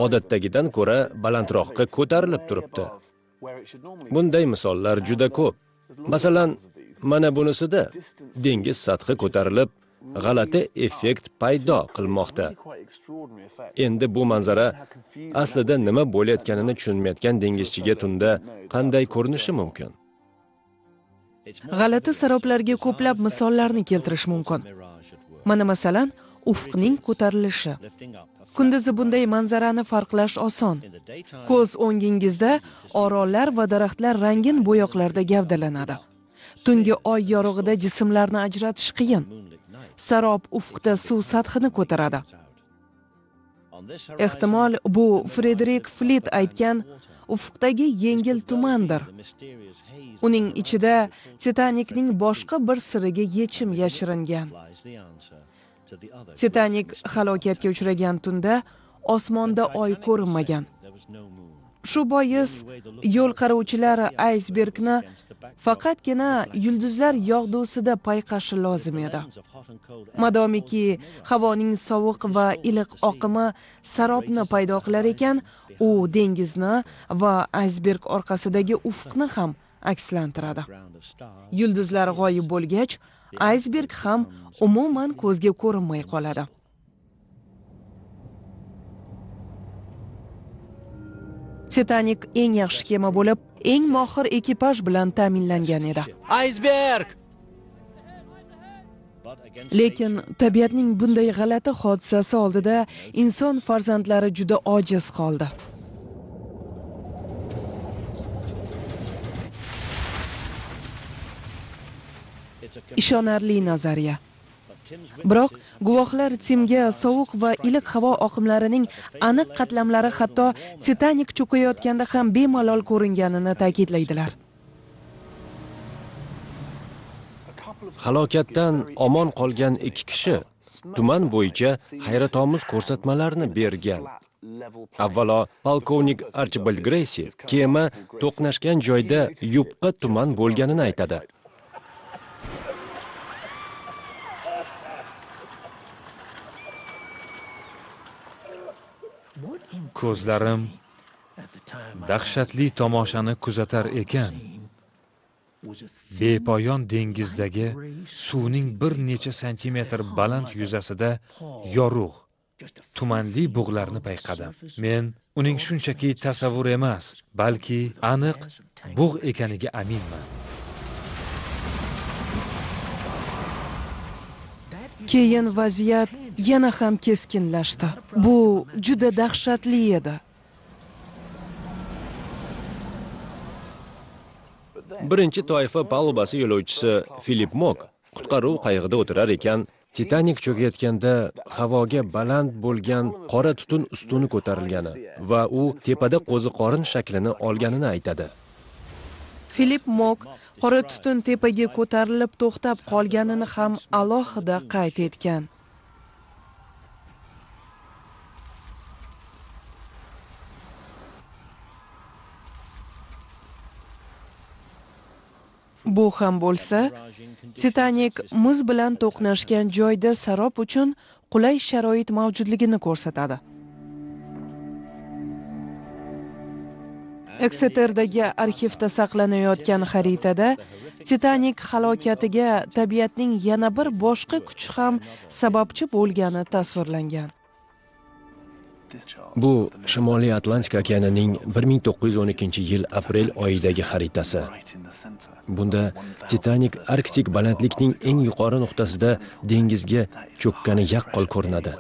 odatdagidan ko'ra balandroqqa ko'tarilib turibdi. Bunday misollar juda ko'p. Masalan, mana bunisida dengiz sathi ko'tarilib, g'alati effekt paydo qilmoqda. Endi bu manzara aslida nima bo'layotganini tushunmayotgan dengizchiga tunda qanday ko'rinishi mumkin? G'alati saroblarga ko'plab misollarni keltirish mumkin. Mana masalan, ufqning ko'tarilishi. Kunduzi bunday manzarani farqlash oson. Ko'z o'ngingizda orollar va daraxtlar rangin bo'yoqlarda gavdalanadi. Tungi oy yorug'ida jismlarni ajratish qiyin. Sarob ufqda suv sathini ko'taradi. Ehtimol bu Frederik Fleet aytgan ufqdagi yengil tumandir. Uning ichida Titanikning boshqa bir siriga yechim yashiringan. Titanik halokatga uchragan tunda osmonda oy ko'rinmagan. Shu bois yo'l qarovchilar aysbergni faqatgina yulduzlar yog'dusida payqashi lozim edi. Madomiki havoning sovuq va iliq oqimi sarobni paydo qilar ekan, u dengizni va aysberg orqasidagi ufqni ham akslantiradi. Yulduzlar g'oyib bo'lgach, aysberg ham umuman ko'zga ko'rinmay qoladi. Titanik eng yaxshi kema bo'lib, eng mohir ekipaj bilan ta'minlangan edi. Aysberg! Lekin tabiatning bunday g'alati hodisasi oldida inson farzandlari juda ojiz qoldi. Ishonarli nazariya. Biroq guvohlar Timga sovuq va iliq havo oqimlarining aniq qatlamlari hatto Titanik cho'kayotganda ham bemalol ko'ringanini ta'kidlaydilar. Halokatdan omon qolgan ikki kishi tuman bo'yicha hayratomuz ko'rsatmalarni bergan. Avvalo, polkovnik Archibald Gracie kema to'qnashgan joyda yupqa tuman bo'lganini aytadi. Ko'zlarim dahshatli tomoshani kuzatar ekan. Bepoyon dengizdagi suvning bir necha santimetr baland yuzasida yorug', tumanli bug'larni payqadim. Men uning shunchaki tasavvur emas, balki aniq bug' ekaniga aminman. Keyin vaziyat yana ham keskinlashdi. Bu juda dahshatli edi. Birinchi toifa palubasi yo'lovchisi Filip Mok qutqaruv qayig'ida o'tirar ekan, Titanik cho'kayotganda havoga baland bo'lgan qora tutun ustuni ko'tarilgani va u tepada qo'ziqorin shaklini olganini aytadi. Filip Mok qora tutun tepaga ko'tarilib to'xtab qolganini ham alohida qayd etgan. Bu ham bo'lsa, Titanik muz bilan to'qnashgan joyda sarob uchun qulay sharoit mavjudligini ko'rsatadi. Exeter'dagi arxivda saqlanayotgan xaritada Titanik halokatiga tabiatning yana bir boshqa kuchi ham sababchi bo'lgani tasvirlangan. Bu Shimoliy Atlantika okeanining 1912-yil aprel oyidagi xaritasi. Bunda Titanik Arktik balandlikning eng yuqori nuqtasida dengizga cho'kkani yaqqol ko'rinadi.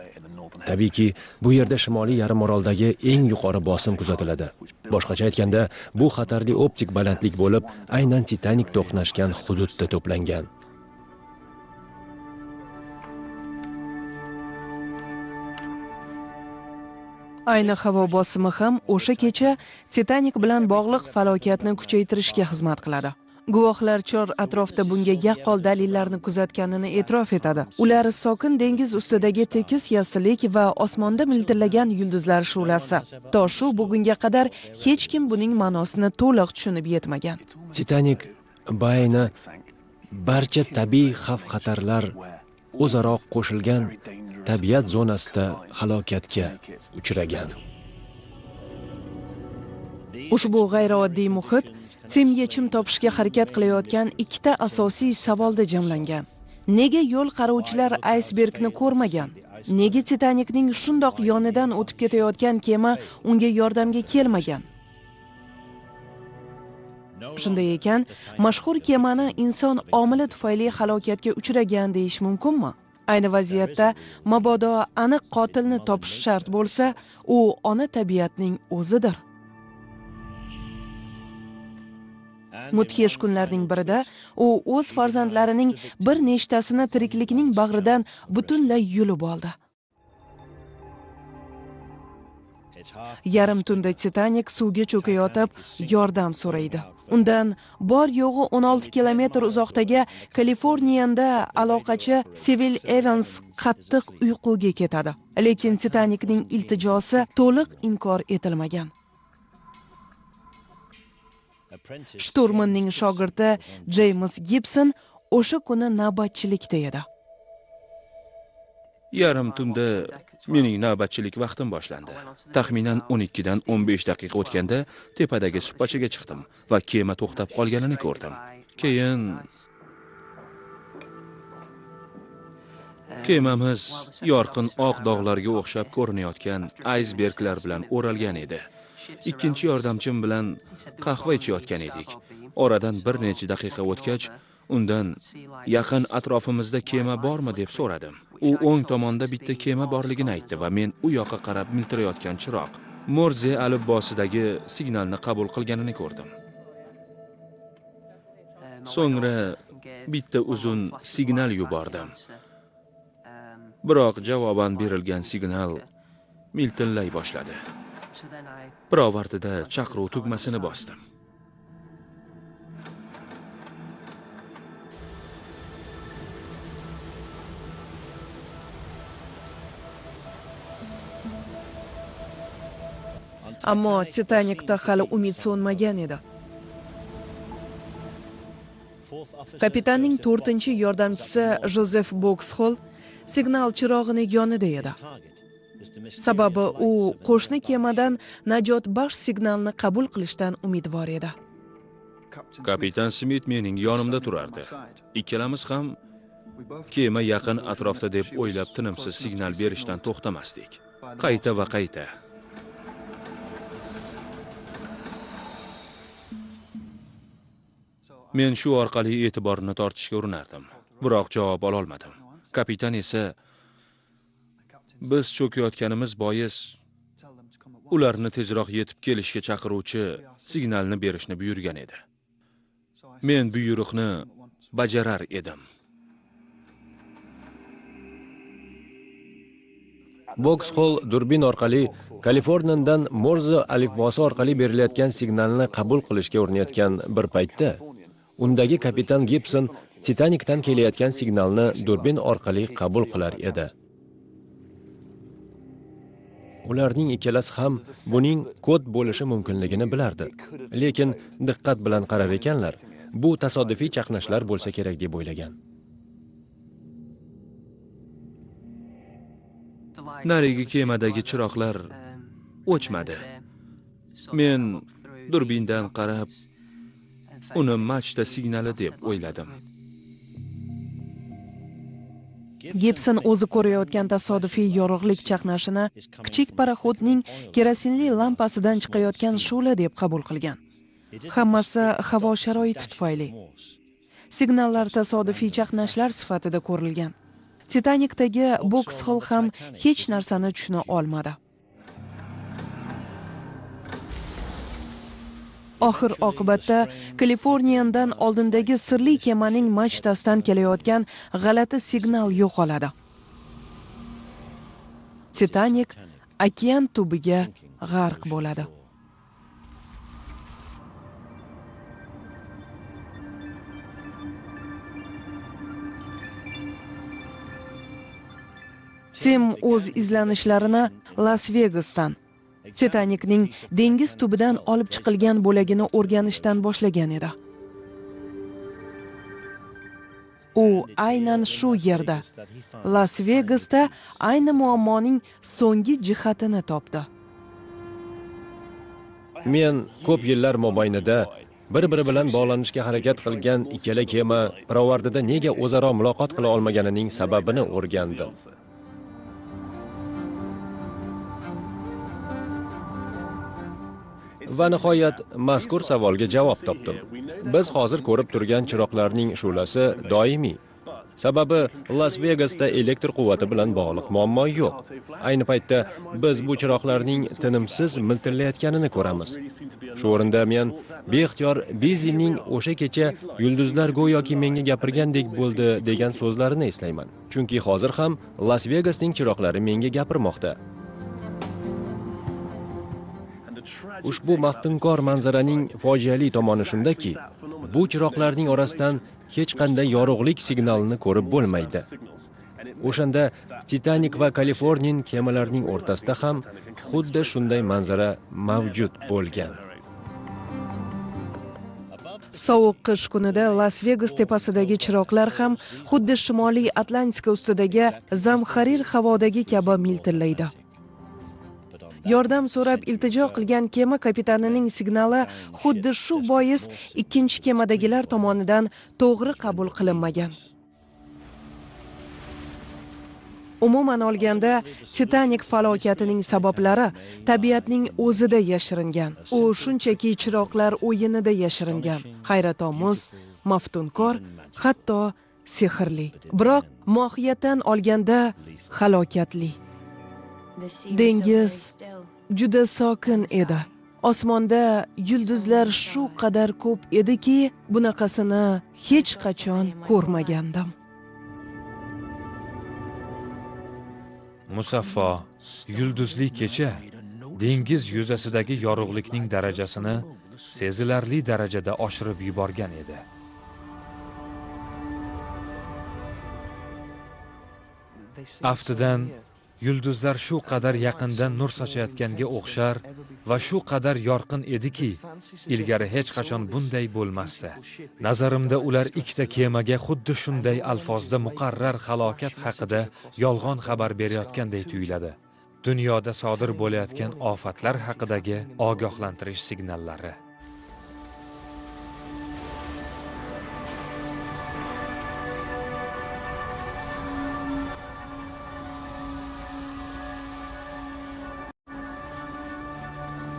Tabiiyki, bu yerda Shimoliy yarimoroldagi eng yuqori bosim kuzatiladi. Boshqacha aytganda, bu xatarli optik balandlik bo'lib, aynan Titanik to'qnashgan hududda to'plangan. Ayni havo bosimi ham o'sha kecha Titanik bilan bog'liq falokatni kuchaytirishga xizmat qiladi. Guvohlar chor atrofda bunga yaqqol dalillarni kuzatganini e'tirof etadi. Ular sokin dengiz ustidagi tekis yassilik va osmonda miltillagan yulduzlar shu'lasi. To shu bugunga qadar hech kim buning ma'nosini to'liq tushunib yetmagan. Titanik bayni barcha tabiiy xavf-xatarlar o'zaro qo'shilgan tabiat zonasida halokatga uchragan. Ushbu g'ayrioddiy muhit Tim yechim topishga harakat qilayotgan ikkita asosiy savolda jamlangan. Nega yo'l qarovchilar aysbergni ko'rmagan? Nega Titanikning shundoq yonidan o'tib ketayotgan kema unga yordamga kelmagan? Shunday ekan, mashhur kemani inson omili tufayli halokatga uchragan deyish mumkinmi? Ayni vaziyatda mabodo aniq qotilni topish shart bo'lsa, u ona tabiatning o'zidir. Mudhish kunlarning birida u o'z farzandlarining bir nechtasini tiriklikning bag'ridan butunlay yulib oldi. Yarim tunda Titanik suvga cho'kayotib yordam so'raydi. Undan bor yo'g'i 16 kilometr uzoqdagi Kaliforniyada aloqachi Civil Evans qattiq uyquga ketadi. Lekin Titanikning iltijosi to'liq inkor etilmagan. Shturmanning shogirdi James Gibson o'sha kuni navbatchilikda edi. Yarim tunda mening navbatchilik vaqtim boshlandi. Taxminan 12 dan 15 daqiqa o'tganda tepadagi supachaga chiqdim va kema to'xtab qolganini ko'rdim. Keyin kemamiz yorqin oq dog'larga o'xshab ko'rinayotgan aysberglar bilan o'ralgan edi. Ikkinchi yordamchim bilan qahva ichayotgan edik. Oradan bir necha daqiqa o'tgach, undan yaqin atrofimizda kema bormi deb so'radim. U o'ng tomonda bitta kema borligini aytdi va men u yoqqa qarab miltirayotgan chiroq Morze alifbosidagi signalni qabul qilganini ko'rdim. So'ngra bitta uzun signal yubordim. Biroq javoban berilgan signal miltillay boshladi. Pirovardida chaqiruv tugmasini bosdim. Ammo Titanikda hali umid so'nmagan edi. Kapitanning 4-yordamchisi Joseph Boxhall signal chirog'ining yonida edi. Sababi u qo'shni kemadan najot baxsh signalni qabul qilishdan umidvor edi. Kapitan Smith mening yonimda turardi. Ikkalamiz ham kema yaqin atrofda deb o'ylab tinimsiz signal berishdan to'xtamasdik. Qayta va qayta. Men shu orqali e'tiborini tortishga urinardim, biroq javob ola olmadim. Kapitan esa biz cho'kayotganimiz bois ularni tezroq yetib kelishga chaqiruvchi signalni berishni buyurgan edi. Men buyruqni bajarar edim. Boxhol durbin orqali Kaliforniyadan Morze alifbosi orqali berilayotgan signalni qabul qilishga urinayotgan bir paytda, undagi kapitan Gibson Titanikdan kelayotgan signalni durbin orqali qabul qilar edi. Ularning ikkalasi ham buning kod bo'lishi mumkinligini bilardi, lekin diqqat bilan qarar ekanlar, bu tasodifiy chaqnashlar bo'lsa kerak deb o'ylagan. Narigi kemadagi chiroqlar o'chmadi. Men durbindan qarab, uni machta signali deb o'yladim. Gibson o'zi ko'rayotgan tasodifiy yorug'lik chaqnashini kichik paraxodning kerosinli lampasidan chiqayotgan shu'la deb qabul qilgan. Hammasi havo sharoiti tufayli. Signallar tasodifiy chaqnashlar sifatida ko'rilgan. Titanikdagi Boxhol ham hech narsani tushuna olmadi. Oxir oqibatda Kaliforniyadan oldindagi sirli kemaning machtasidan kelayotgan g'alati signal yo'qoladi. Titanik okean tubiga g'arq bo'ladi. Tim o'z izlanishlarini Las-Vegasdan, Titanikning dengiz tubidan olib chiqilgan bo'lagini o'rganishdan boshlagan edi. U aynan shu yerda, Las-Vegasda ayni muammoning so'nggi jihatini topdi. Men ko'p yillar mobaynida bir-biri bilan bog'lanishga harakat qilgan ikkala kema pirovardida nega o'zaro muloqot qila olmaganining sababini o'rgandim. Va nihoyat mazkur savolga javob topdim. Biz hozir ko'rib turgan chiroqlarning shu'lasi doimiy. Sababi Las-Vegasda elektr quvvati bilan bog'liq muammo yo'q. Ayni paytda biz bu chiroqlarning tinimsiz miltillayotganini ko'ramiz. Shu o'rinda men beixtiyor Bizlining o'sha kecha yulduzlar go'yoki menga gapirgandek bo'ldi degan so'zlarini eslayman. Chunki hozir ham Las-Vegasning chiroqlari menga gapirmoqda. Ushbu maftunkor manzaraning fojiali tomoni shundaki, bu chiroqlarning orasidan hech qanday yorug'lik signalini ko'rib bo'lmaydi. O'shanda Titanik va Kaliforniya kemalarining o'rtasida ham xuddi shunday manzara mavjud bo'lgan. Sovuq qish kunida Las-Vegas tepasidagi chiroqlar ham xuddi Shimoliy Atlantika ustidagi zamharir havodagi kabi miltillaydi. Yordam so'rab iltijo qilgan kema kapitanining signali xuddi shu bois ikkinchi kemadagilar tomonidan to'g'ri qabul qilinmagan. Umuman olganda, Titanik falokatining sabablari tabiatning o'zida yashiringan. U shunchaki chiroqlar o'yinida yashiringan. Hayratomuz, maftunkor, hatto sehrli. Biroq mohiyatan olganda halokatli. Dengiz juda sokin edi. Osmonda yulduzlar shu qadar ko'p ediki, bunaqasini hech qachon ko'rmagandim. Musaffo, yulduzli kecha dengiz yuzasidagi yorug'likning darajasini sezilarli darajada oshirib yuborgan edi. Aftidan yulduzlar shu qadar yaqindan nur sochayotganga o'xshar va shu qadar yorqin ediki, ilgari hech qachon bunday bo'lmasdi. Nazarimda ular ikkita kemaga xuddi shunday alfozda muqarrar halokat haqida yolg'on xabar berayotganday tuyuladi. Dunyoda sodir bo'layotgan ofatlar haqidagi ogohlantirish signallari.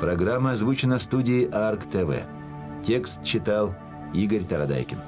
Программа озвучена студией ARC TV. Текст читал Игорь Тарадайкин.